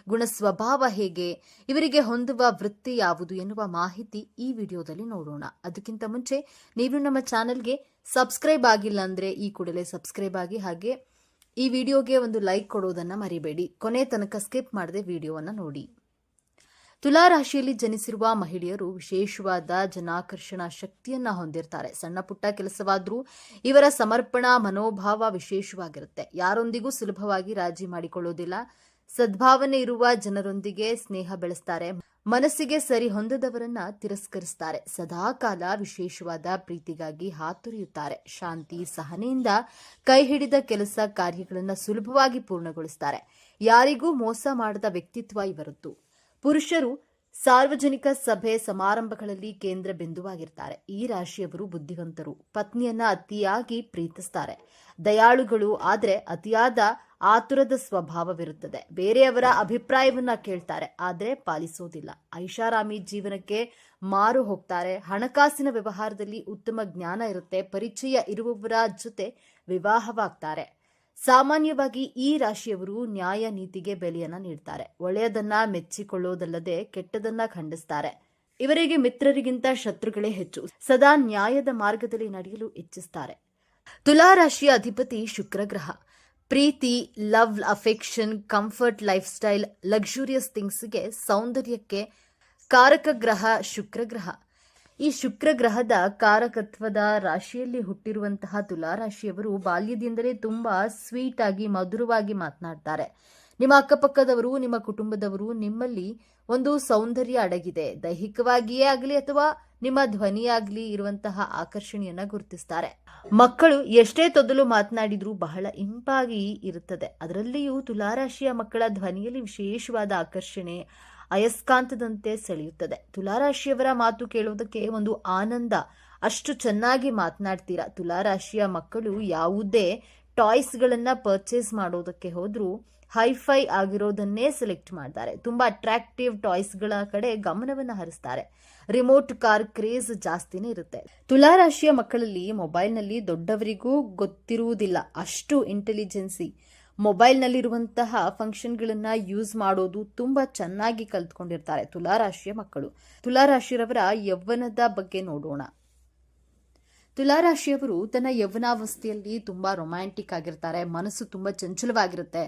ಗುಣ ಸ್ವಭಾವ ಹೇಗೆ, ಇವರಿಗೆ ಹೊಂದುವ ವೃತ್ತಿ ಯಾವುದು ಎನ್ನುವ ಮಾಹಿತಿ ಈ ವಿಡಿಯೋದಲ್ಲಿ ನೋಡೋಣ. ಅದಕ್ಕಿಂತ ಮುಂಚೆ ನೀವು ನಮ್ಮ ಚಾನೆಲ್ಗೆ ಸಬ್ಸ್ಕ್ರೈಬ್ ಆಗಿಲ್ಲ ಅಂದ್ರೆ ಈ ಕೂಡಲೇ ಸಬ್ಸ್ಕ್ರೈಬ್ ಆಗಿ, ಹಾಗೆ ಈ ವಿಡಿಯೋಗೆ ಒಂದು ಲೈಕ್ ಕೊಡೋದನ್ನ ಮರಿಬೇಡಿ. ಕೊನೆ ತನಕ ಸ್ಕಿಪ್ ಮಾಡದೆ ವಿಡಿಯೋವನ್ನ ನೋಡಿ. ತುಲಾರಾಶಿಯಲ್ಲಿ ಜನಿಸಿರುವ ಮಹಿಳೆಯರು ವಿಶೇಷವಾದ ಜನಾಕರ್ಷಣಾ ಶಕ್ತಿಯನ್ನ ಹೊಂದಿರ್ತಾರೆ. ಸಣ್ಣ ಪುಟ್ಟ ಕೆಲಸವಾದ್ರೂ ಇವರ ಸಮರ್ಪಣಾ ಮನೋಭಾವ ವಿಶೇಷವಾಗಿರುತ್ತೆ. ಯಾರೊಂದಿಗೂ ಸುಲಭವಾಗಿ ರಾಜಿ ಮಾಡಿಕೊಳ್ಳೋದಿಲ್ಲ. ಸದ್ಭಾವನೆ ಇರುವ ಜನರೊಂದಿಗೆ ಸ್ನೇಹ ಬೆಳೆಸ್ತಾರೆ. ಮನಸ್ಸಿಗೆ ಸರಿ ಹೊಂದದವರನ್ನ ತಿರಸ್ಕರಿಸ್ತಾರೆ. ಸದಾಕಾಲ ವಿಶೇಷವಾದ ಪ್ರೀತಿಗಾಗಿ ಹಾತೊರೆಯುತ್ತಾರೆ. ಶಾಂತಿ ಸಹನೆಯಿಂದ ಕೈ ಹಿಡಿದ ಕೆಲಸ ಕಾರ್ಯಗಳನ್ನು ಸುಲಭವಾಗಿ ಪೂರ್ಣಗೊಳಿಸ್ತಾರೆ. ಯಾರಿಗೂ ಮೋಸ ಮಾಡದ ವ್ಯಕ್ತಿತ್ವ ಇವರದ್ದು. ಪುರುಷರು ಸಾರ್ವಜನಿಕ ಸಭೆ ಸಮಾರಂಭಗಳಲ್ಲಿ ಕೇಂದ್ರ ಬಿಂದುವಾಗಿರ್ತಾರೆ. ಈ ರಾಶಿಯವರು ಬುದ್ಧಿವಂತರು. ಪತ್ನಿಯನ್ನ ಅತಿಯಾಗಿ ಪ್ರೀತಿಸ್ತಾರೆ. ದಯಾಳುಗಳು, ಆದರೆ ಅತಿಯಾದ ಆತುರದ ಸ್ವಭಾವವಿರುತ್ತದೆ. ಬೇರೆಯವರ ಅಭಿಪ್ರಾಯವನ್ನ ಕೇಳ್ತಾರೆ, ಆದರೆ ಪಾಲಿಸೋದಿಲ್ಲ. ಐಷಾರಾಮಿ ಜೀವನಕ್ಕೆ ಮಾರು ಹೋಗ್ತಾರೆ. ಹಣಕಾಸಿನ ವ್ಯವಹಾರದಲ್ಲಿ ಉತ್ತಮ ಜ್ಞಾನ ಇರುತ್ತೆ. ಪರಿಚಯ ಇರುವವರ ಜೊತೆ ವಿವಾಹವಾಗ್ತಾರೆ. ಸಾಮಾನ್ಯವಾಗಿ ಈ ರಾಶಿಯವರು ನ್ಯಾಯ ನೀತಿಗೆ ಬೆಲೆಯನ್ನ ನೀಡ್ತಾರೆ. ಒಳ್ಳೆಯದನ್ನ ಮೆಚ್ಚಿಕೊಳ್ಳೋದಲ್ಲದೆ ಕೆಟ್ಟದನ್ನ ಖಂಡಿಸ್ತಾರೆ. ಇವರಿಗೆ ಮಿತ್ರರಿಗಿಂತ ಶತ್ರುಗಳೇ ಹೆಚ್ಚು. ಸದಾ ನ್ಯಾಯದ ಮಾರ್ಗದಲ್ಲಿ ನಡೆಯಲು ಇಚ್ಛಿಸ್ತಾರೆ. ತುಲಾ ರಾಶಿಯ ಅಧಿಪತಿ ಶುಕ್ರ ಗ್ರಹ. ಪ್ರೀತಿ, love, affection, comfort, life style, luxurious ಥಿಂಗ್ಸ್ಗೆ, ಸೌಂದರ್ಯಕ್ಕೆ ಕಾರಕ ಗ್ರಹ ಶುಕ್ರ ಗ್ರಹ. ಈ ಶುಕ್ರ ಗ್ರಹದ ಕಾರಕತ್ವದ ರಾಶಿಯಲ್ಲಿ ಹುಟ್ಟಿರುವಂತಹ ತುಲಾ ರಾಶಿಯವರು ಬಾಲ್ಯದಿಂದಲೇ ತುಂಬಾ ಸ್ವೀಟ್ ಆಗಿ, ಮಧುರವಾಗಿ ಮಾತನಾಡ್ತಾರೆ. ನಿಮ್ಮ ಅಕ್ಕಪಕ್ಕದವರು, ನಿಮ್ಮ ಕುಟುಂಬದವರು ನಿಮ್ಮಲ್ಲಿ ಒಂದು ಸೌಂದರ್ಯ ಅಡಗಿದೆ. ದೈಹಿಕವಾಗಿಯೇ ಆಗಲಿ ಅಥವಾ ನಿಮ್ಮ ಧ್ವನಿಯಾಗ್ಲಿ ಇರುವಂತಹ ಆಕರ್ಷಣೆಯನ್ನ ಗುರುತಿಸ್ತಾರೆ. ಮಕ್ಕಳು ಎಷ್ಟೇ ತೊದಲು ಮಾತನಾಡಿದ್ರೂ ಬಹಳ ಇಂಪಾಗಿ ಇರುತ್ತದೆ. ಅದರಲ್ಲಿಯೂ ತುಲಾರಾಶಿಯ ಮಕ್ಕಳ ಧ್ವನಿಯಲ್ಲಿ ವಿಶೇಷವಾದ ಆಕರ್ಷಣೆ ಅಯಸ್ಕಾಂತದಂತೆ ಸೆಳೆಯುತ್ತದೆ. ತುಲಾರಾಶಿಯವರ ಮಾತು ಕೇಳುವುದಕ್ಕೆ ಒಂದು ಆನಂದ. ಅಷ್ಟು ಚೆನ್ನಾಗಿ ಮಾತನಾಡ್ತೀರಾ. ತುಲಾರಾಶಿಯ ಮಕ್ಕಳು ಯಾವುದೇ ಟಾಯ್ಸ್ಗಳನ್ನ ಪರ್ಚೇಸ್ ಮಾಡೋದಕ್ಕೆ ಹೋದ್ರೂ ಹೈಫೈ ಆಗಿರೋದನ್ನೇ ಸೆಲೆಕ್ಟ್ ಮಾಡ್ತಾರೆ. ತುಂಬಾ ಅಟ್ರಾಕ್ಟಿವ್ ಟಾಯ್ಸ್ಗಳ ಕಡೆ ಗಮನವನ್ನು ಹರಿಸ್ತಾರೆ. ರಿಮೋಟ್ ಕಾರ್ ಕ್ರೇಜ್ ಜಾಸ್ತಿನೇ ಇರುತ್ತೆ. ತುಲಾರಾಶಿಯ ಮಕ್ಕಳಲ್ಲಿ ಮೊಬೈಲ್ನಲ್ಲಿ ದೊಡ್ಡವರಿಗೂ ಗೊತ್ತಿರುವುದಿಲ್ಲ ಅಷ್ಟು ಇಂಟೆಲಿಜೆನ್ಸಿ. ಮೊಬೈಲ್ನಲ್ಲಿರುವಂತಹ ಫಂಕ್ಷನ್ಗಳನ್ನ ಯೂಸ್ ಮಾಡೋದು ತುಂಬಾ ಚೆನ್ನಾಗಿ ಕಲ್ತ್ಕೊಂಡಿರ್ತಾರೆ ತುಲಾರಾಶಿಯ ಮಕ್ಕಳು. ತುಲಾರಾಶಿಯವರ ಯೌವನದ ಬಗ್ಗೆ ನೋಡೋಣ. ತುಲಾರಾಶಿಯವರು ತನ್ನ ಯೌವನಾವಸ್ಥೆಯಲ್ಲಿ ತುಂಬಾ ರೊಮ್ಯಾಂಟಿಕ್ ಆಗಿರ್ತಾರೆ. ಮನಸ್ಸು ತುಂಬಾ ಚಂಚಲವಾಗಿರುತ್ತೆ.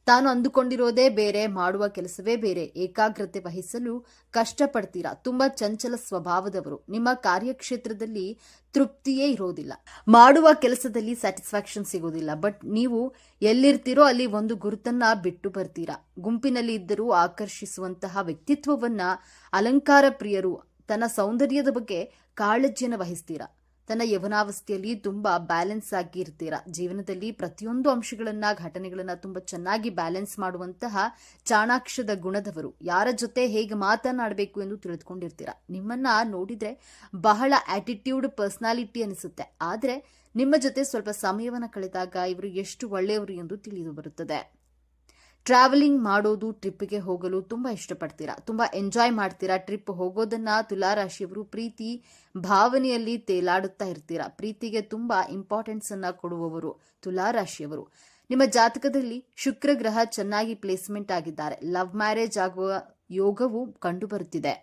ತಾನು ಅಂದುಕೊಂಡಿರೋದೇ ಬೇರೆ, ಮಾಡುವ ಕೆಲಸವೇ ಬೇರೆ. ಏಕಾಗ್ರತೆ ವಹಿಸಲು ಕಷ್ಟಪಡ್ತೀರಾ. ತುಂಬಾ ಚಂಚಲ ಸ್ವಭಾವದವರು. ನಿಮ್ಮ ಕಾರ್ಯಕ್ಷೇತ್ರದಲ್ಲಿ ತೃಪ್ತಿಯೇ ಇರೋದಿಲ್ಲ. ಮಾಡುವ ಕೆಲಸದಲ್ಲಿ ಸ್ಯಾಟಿಸ್ಫ್ಯಾಕ್ಷನ್ ಸಿಗೋದಿಲ್ಲ. ಬಟ್ ನೀವು ಎಲ್ಲಿರ್ತೀರೋ ಅಲ್ಲಿ ಒಂದು ಗುರುತನ್ನ ಬಿಟ್ಟು ಬರ್ತೀರಾ. ಗುಂಪಿನಲ್ಲಿ ಇದ್ದರೂ ಆಕರ್ಷಿಸುವಂತಹ ವ್ಯಕ್ತಿತ್ವವನ್ನ, ಅಲಂಕಾರ ಪ್ರಿಯರು, ತನ್ನ ಸೌಂದರ್ಯದ ಬಗ್ಗೆ ಕಾಳಜಿಯನ್ನು ವಹಿಸ್ತೀರಾ. ತನ್ನ ಯವನಾವಸ್ಥೆಯಲ್ಲಿ ತುಂಬಾ ಬ್ಯಾಲೆನ್ಸ್ ಆಗಿ ಇರ್ತೀರಾ. ಜೀವನದಲ್ಲಿ ಪ್ರತಿಯೊಂದು ಅಂಶಗಳನ್ನ, ಘಟನೆಗಳನ್ನ ತುಂಬಾ ಚೆನ್ನಾಗಿ ಬ್ಯಾಲೆನ್ಸ್ ಮಾಡುವಂತಹ ಚಾಣಾಕ್ಷದ ಗುಣದವರು. ಯಾರ ಜೊತೆ ಹೇಗೆ ಮಾತನಾಡಬೇಕು ಎಂದು ತಿಳಿದುಕೊಂಡಿರ್ತೀರಾ. ನಿಮ್ಮನ್ನ ನೋಡಿದ್ರೆ ಬಹಳ ಆಟಿಟ್ಯೂಡ್ ಪರ್ಸನಾಲಿಟಿ ಅನಿಸುತ್ತೆ. ಆದ್ರೆ ನಿಮ್ಮ ಜೊತೆ ಸ್ವಲ್ಪ ಸಮಯವನ್ನ ಕಳೆದಾಗ ಇವರು ಎಷ್ಟು ಒಳ್ಳೆಯವರು ಎಂದು ತಿಳಿದು ಬರುತ್ತದೆ. ಟ್ರಾವೆಲಿಂಗ್ ಮಾಡೋದು, ಟ್ರಿಪ್ಗೆ ಹೋಗಲು ತುಂಬಾ ಇಷ್ಟಪಡ್ತೀರಾ. ತುಂಬಾ ಎಂಜಾಯ್ ಮಾಡ್ತೀರಾ. ಟ್ರಿಪ್ ಹೋಗೋದನ್ನ ತುಲಾರಾಶಿಯವರು ಪ್ರೀತಿ ಭಾವನೆಯಲ್ಲಿ ತೇಲಾಡುತ್ತಾ ಇರ್ತೀರಾ. ಪ್ರೀತಿಗೆ ತುಂಬಾ ಇಂಪಾರ್ಟೆನ್ಸ್ ಅನ್ನ ಕೊಡುವವರು ತುಲಾರಾಶಿಯವರು. ನಿಮ್ಮ ಜಾತಕದಲ್ಲಿ ಶುಕ್ರ ಗ್ರಹ ಚೆನ್ನಾಗಿ ಪ್ಲೇಸ್ಮೆಂಟ್ ಆಗಿದ್ದಾರೆ. ಲವ್ ಮ್ಯಾರೇಜ್ ಆಗುವ ಯೋಗವು ಕಂಡುಬರುತ್ತಿದೆ.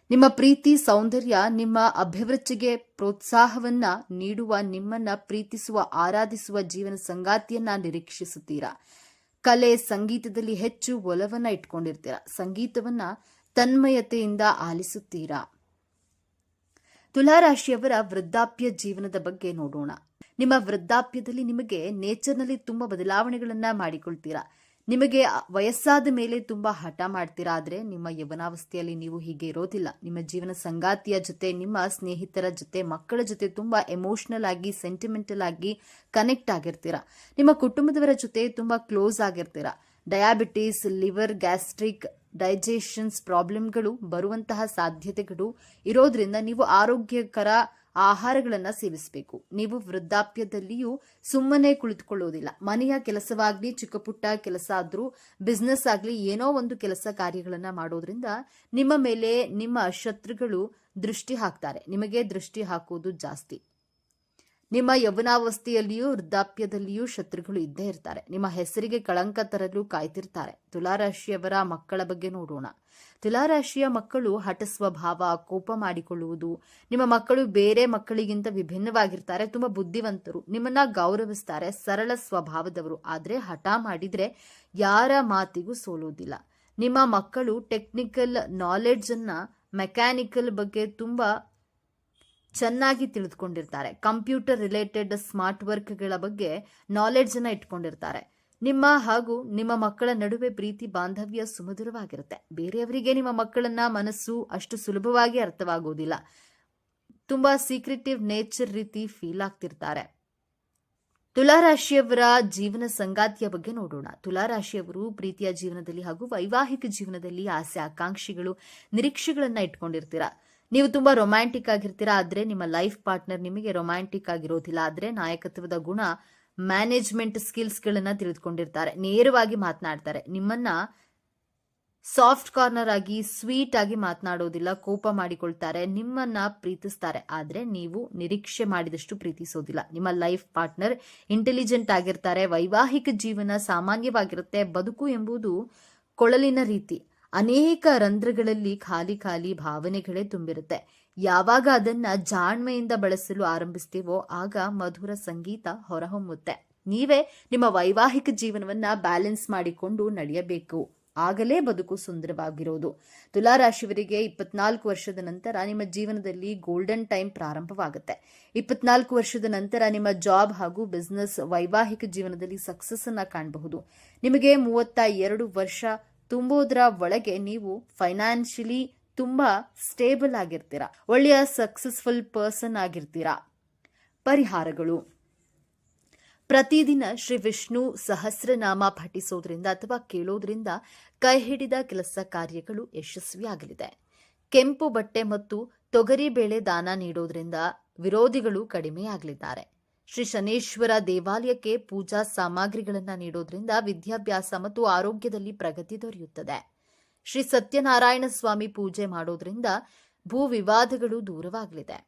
ನಿಮ್ಮ ಪ್ರೀತಿ ಸೌಂದರ್ಯ ನಿಮ್ಮ ಅಭಿವೃದ್ಧಿಗೆ ಪ್ರೋತ್ಸಾಹವನ್ನ ನೀಡುವ, ನಿಮ್ಮನ್ನ ಪ್ರೀತಿಸುವ, ಆರಾಧಿಸುವ ಜೀವನ ಸಂಗಾತಿಯನ್ನ ನಿರೀಕ್ಷಿಸುತ್ತೀರಾ. ಕಲೆ, ಸಂಗೀತದಲ್ಲಿ ಹೆಚ್ಚು ಒಲವನ್ನ ಇಟ್ಕೊಂಡಿರ್ತೀರಾ. ಸಂಗೀತವನ್ನ ತನ್ಮಯತೆಯಿಂದ ಆಲಿಸುತ್ತೀರಾ. ತುಲಾರಾಶಿಯವರ ವೃದ್ಧಾಪ್ಯ ಜೀವನದ ಬಗ್ಗೆ ನೋಡೋಣ. ನಿಮ್ಮ ವೃದ್ಧಾಪ್ಯದಲ್ಲಿ ನಿಮಗೆ ನೇಚರ್ನಲ್ಲಿ ತುಂಬಾ ಬದಲಾವಣೆಗಳನ್ನ ಮಾಡಿಕೊಳ್ತೀರಾ. ನಿಮಗೆ ವಯಸ್ಸಾದ ಮೇಲೆ ತುಂಬಾ ಹಠ ಮಾಡ್ತೀರಾ. ಆದ್ರೆ ನಿಮ್ಮ ಯವನಾವಸ್ಥೆಯಲ್ಲಿ ನೀವು ಹೀಗೆ ಇರೋದಿಲ್ಲ. ನಿಮ್ಮ ಜೀವನ ಸಂಗಾತಿಯ ಜೊತೆ, ನಿಮ್ಮ ಸ್ನೇಹಿತರ ಜೊತೆ, ಮಕ್ಕಳ ಜೊತೆ ತುಂಬಾ ಎಮೋಷನಲ್ ಆಗಿ, ಸೆಂಟಿಮೆಂಟಲ್ ಆಗಿ ಕನೆಕ್ಟ್ ಆಗಿರ್ತೀರಾ. ನಿಮ್ಮ ಕುಟುಂಬದವರ ಜೊತೆ ತುಂಬಾ ಕ್ಲೋಸ್ ಆಗಿರ್ತೀರಾ. ಡಯಾಬಿಟಿಸ್, ಲಿವರ್, ಗ್ಯಾಸ್ಟ್ರಿಕ್, ಡೈಜೆಷನ್ಸ್ ಪ್ರಾಬ್ಲಮ್ಗಳು ಬರುವಂತಹ ಸಾಧ್ಯತೆಗಳು ಇರೋದ್ರಿಂದ ನೀವು ಆರೋಗ್ಯಕರ ಆಹಾರಗಳನ್ನ ಸೇವಿಸಬೇಕು. ನೀವು ವೃದ್ಧಾಪ್ಯದಲ್ಲಿಯೂ ಸುಮ್ಮನೆ ಕುಳಿತುಕೊಳ್ಳೋದಿಲ್ಲ. ಮನೆಯ ಕೆಲಸವಾಗ್ಲಿ, ಚಿಕ್ಕ ಪುಟ್ಟ ಕೆಲಸ ಆದ್ರೂ, ಬಿಸ್ನೆಸ್ ಆಗ್ಲಿ, ಏನೋ ಒಂದು ಕೆಲಸ ಕಾರ್ಯಗಳನ್ನ ಮಾಡೋದ್ರಿಂದ ನಿಮ್ಮ ಮೇಲೆ ನಿಮ್ಮ ಶತ್ರುಗಳು ದೃಷ್ಟಿ ಹಾಕ್ತಾರೆ. ನಿಮಗೆ ದೃಷ್ಟಿ ಹಾಕುವುದು ಜಾಸ್ತಿ. ನಿಮ್ಮ ಯವನಾವಸ್ಥೆಯಲ್ಲಿಯೂ ವೃದ್ಧಾಪ್ಯದಲ್ಲಿಯೂ ಶತ್ರುಗಳು ಇದ್ದೇ ಇರ್ತಾರೆ. ನಿಮ್ಮ ಹೆಸರಿಗೆ ಕಳಂಕ ತರಲು ಕಾಯ್ತಿರ್ತಾರೆ. ತುಲಾರಾಶಿಯವರ ಮಕ್ಕಳ ಬಗ್ಗೆ ನೋಡೋಣ. ತುಲಾರಾಶಿಯ ಮಕ್ಕಳು ಹಠ ಸ್ವಭಾವ, ಕೋಪ ಮಾಡಿಕೊಳ್ಳುವುದು. ನಿಮ್ಮ ಮಕ್ಕಳು ಬೇರೆ ಮಕ್ಕಳಿಗಿಂತ ವಿಭಿನ್ನವಾಗಿರ್ತಾರೆ. ತುಂಬಾ ಬುದ್ಧಿವಂತರು. ನಿಮ್ಮನ್ನ ಗೌರವಿಸ್ತಾರೆ. ಸರಳ ಸ್ವಭಾವದವರು. ಆದ್ರೆ ಹಠ ಮಾಡಿದ್ರೆ ಯಾರ ಮಾತಿಗೂ ಸೋಲೋದಿಲ್ಲ. ನಿಮ್ಮ ಮಕ್ಕಳು ಟೆಕ್ನಿಕಲ್ ನಾಲೆಡ್ಜ್ ಅನ್ನ, ಮೆಕ್ಯಾನಿಕಲ್ ಬಗ್ಗೆ ತುಂಬಾ ಚೆನ್ನಾಗಿ ತಿಳಿದುಕೊಂಡಿರ್ತಾರೆ. ಕಂಪ್ಯೂಟರ್ ರಿಲೇಟೆಡ್ ಸ್ಮಾರ್ಟ್ ವರ್ಕ್ಗಳ ಬಗ್ಗೆ ನಾಲೆಡ್ಜ್ ಅನ್ನ ಇಟ್ಕೊಂಡಿರ್ತಾರೆ. ನಿಮ್ಮ ಹಾಗೂ ನಿಮ್ಮ ಮಕ್ಕಳ ನಡುವೆ ಪ್ರೀತಿ ಬಾಂಧವ್ಯ ಸುಮಧುರವಾಗಿರುತ್ತೆ. ಬೇರೆಯವರಿಗೆ ನಿಮ್ಮ ಮಕ್ಕಳನ್ನ ಮನಸ್ಸು ಅಷ್ಟು ಸುಲಭವಾಗಿ ಅರ್ಥವಾಗುವುದಿಲ್ಲ. ತುಂಬಾ ಸೀಕ್ರೆಟಿವ್ ನೇಚರ್ ರೀತಿ ಫೀಲ್ ಆಗ್ತಿರ್ತಾರೆ. ತುಲಾರಾಶಿಯವರ ಜೀವನ ಸಂಗಾತಿಯ ಬಗ್ಗೆ ನೋಡೋಣ. ತುಲಾರಾಶಿಯವರು ಪ್ರೀತಿಯ ಜೀವನದಲ್ಲಿ ಹಾಗೂ ವೈವಾಹಿಕ ಜೀವನದಲ್ಲಿ ಆಸೆ, ಆಕಾಂಕ್ಷೆಗಳು, ನಿರೀಕ್ಷೆಗಳನ್ನ ಇಟ್ಕೊಂಡಿರ್ತೀರಾ. ನೀವು ತುಂಬಾ ರೊಮ್ಯಾಂಟಿಕ್ ಆಗಿರ್ತೀರಾ. ಆದ್ರೆ ನಿಮ್ಮ ಲೈಫ್ ಪಾರ್ಟ್ನರ್ ನಿಮಗೆ ರೊಮ್ಯಾಂಟಿಕ್ ಆಗಿರೋದಿಲ್ಲ. ಆದ್ರೆ ನಾಯಕತ್ವದ ಗುಣ, ಮ್ಯಾನೇಜ್ಮೆಂಟ್ ಸ್ಕಿಲ್ಸ್ ಗಳನ್ನ ತಿಳಿದುಕೊಂಡಿರ್ತಾರೆ. ನೇರವಾಗಿ ಮಾತನಾಡ್ತಾರೆ. ನಿಮ್ಮನ್ನ ಸಾಫ್ಟ್ ಕಾರ್ನರ್ ಆಗಿ, ಸ್ವೀಟ್ ಆಗಿ ಮಾತನಾಡೋದಿಲ್ಲ. ಕೋಪ ಮಾಡಿಕೊಳ್ತಾರೆ. ನಿಮ್ಮನ್ನ ಪ್ರೀತಿಸ್ತಾರೆ. ಆದ್ರೆ ನೀವು ನಿರೀಕ್ಷೆ ಮಾಡಿದಷ್ಟು ಪ್ರೀತಿಸೋದಿಲ್ಲ. ನಿಮ್ಮ ಲೈಫ್ ಪಾರ್ಟ್ನರ್ ಇಂಟೆಲಿಜೆಂಟ್ ಆಗಿರ್ತಾರೆ. ವೈವಾಹಿಕ ಜೀವನ ಸಾಮಾನ್ಯವಾಗಿರುತ್ತೆ. ಬದುಕು ಎಂಬುದು ಕೊಳಲಿನ ರೀತಿ. ಅನೇಕ ರಂಧ್ರಗಳಲ್ಲಿ ಖಾಲಿ ಖಾಲಿ ಭಾವನೆಗಳೇ ತುಂಬಿರುತ್ತೆ. ಯಾವಾಗ ಅದನ್ನ ಜಾಣ್ಮೆಯಿಂದ ಬಳಸಲು ಆರಂಭಿಸ್ತೀವೋ ಆಗ ಮಧುರ ಸಂಗೀತ ಹೊರಹೊಮ್ಮುತ್ತೆ. ನೀವೇ ನಿಮ್ಮ ವೈವಾಹಿಕ ಜೀವನವನ್ನ ಬ್ಯಾಲೆನ್ಸ್ ಮಾಡಿಕೊಂಡು ನಡೆಯಬೇಕು. ಆಗಲೇ ಬದುಕು ಸುಂದರವಾಗಿರೋದು. ತುಲಾರಾಶಿಯವರಿಗೆ 24 ವರ್ಷದ ನಂತರ ನಿಮ್ಮ ಜೀವನದಲ್ಲಿ ಗೋಲ್ಡನ್ ಟೈಮ್ ಪ್ರಾರಂಭವಾಗುತ್ತೆ. 24 ವರ್ಷದ ನಂತರ ನಿಮ್ಮ ಜಾಬ್ ಹಾಗೂ ಬಿಸ್ನೆಸ್, ವೈವಾಹಿಕ ಜೀವನದಲ್ಲಿ ಸಕ್ಸಸ್ ಅನ್ನ ಕಾಣಬಹುದು. ನಿಮಗೆ 32 ವರ್ಷ ತುಂಬೋದ್ರ ಒಳಗೆ ನೀವು ಫೈನಾನ್ಷಿಯಲಿ ತುಂಬಾ ಸ್ಟೇಬಲ್ ಆಗಿರ್ತೀರಾ. ಒಳ್ಳೆಯ ಸಕ್ಸಸ್ಫುಲ್ ಪರ್ಸನ್ ಆಗಿರ್ತೀರಾ. ಪರಿಹಾರಗಳು: ಪ್ರತಿದಿನ ಶ್ರೀ ವಿಷ್ಣು ಸಹಸ್ರನಾಮ ಪಠಿಸೋದ್ರಿಂದ ಅಥವಾ ಕೇಳೋದ್ರಿಂದ ಕೈ ಹಿಡಿದ ಕೆಲಸ ಕಾರ್ಯಗಳು ಯಶಸ್ವಿಯಾಗಲಿದೆ. ಕೆಂಪು ಬಟ್ಟೆ ಮತ್ತು ತೊಗರಿಬೇಳೆ ದಾನ ನೀಡೋದ್ರಿಂದ ವಿರೋಧಿಗಳು ಕಡಿಮೆಯಾಗಲಿದ್ದಾರೆ. ಶ್ರೀ ಶನೇಶ್ವರ ದೇವಾಲಯಕ್ಕೆ ಪೂಜಾ ಸಾಮಗ್ರಿಗಳನ್ನು ನೀಡೋದ್ರಿಂದ ವಿದ್ಯಾಭ್ಯಾಸ ಮತ್ತು ಆರೋಗ್ಯದಲ್ಲಿ ಪ್ರಗತಿ ದೊರೆಯುತ್ತದೆ. ಶ್ರೀ ಸತ್ಯನಾರಾಯಣ ಸ್ವಾಮಿ ಪೂಜೆ ಮಾಡೋದ್ರಿಂದ ಭೂ ವಿವಾದಗಳು ದೂರವಾಗಲಿದೆ.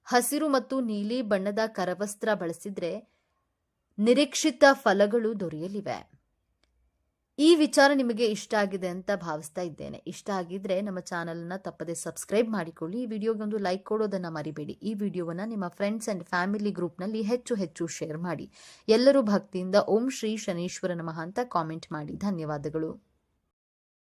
ಹಸಿರು ಮತ್ತು ನೀಲಿ ಬಣ್ಣದ ಕರವಸ್ತ್ರ ಬಳಸಿದ್ರೆ ನಿರೀಕ್ಷಿತ ಫಲಗಳು ದೊರೆಯಲಿವೆ. ಈ ವಿಚಾರ ನಿಮಗೆ ಇಷ್ಟ ಆಗಿದೆ ಅಂತ ಭಾವಿಸ್ತಾ ಇದ್ದೇನೆ. ಇಷ್ಟ ಆಗಿದ್ರೆ ನಮ್ಮ ಚಾನಲ್ನ ತಪ್ಪದೆ ಸಬ್ಸ್ಕ್ರೈಬ್ ಮಾಡಿಕೊಳ್ಳಿ. ಈ ವಿಡಿಯೋಗೊಂದು ಲೈಕ್ ಕೊಡೋದನ್ನ ಮರಿಬೇಡಿ. ಈ ವಿಡಿಯೋವನ್ನ ನಿಮ್ಮ ಫ್ರೆಂಡ್ಸ್ ಅಂಡ್ ಫ್ಯಾಮಿಲಿ ಗ್ರೂಪ್ನಲ್ಲಿ ಹೆಚ್ಚು ಶೇರ್ ಮಾಡಿ. ಎಲ್ಲರೂ ಭಕ್ತಿಯಿಂದ ಓಂ ಶ್ರೀ ಶನೀಶ್ವರ ನಮಃ ಅಂತ ಕಾಮೆಂಟ್ ಮಾಡಿ. ಧನ್ಯವಾದಗಳು.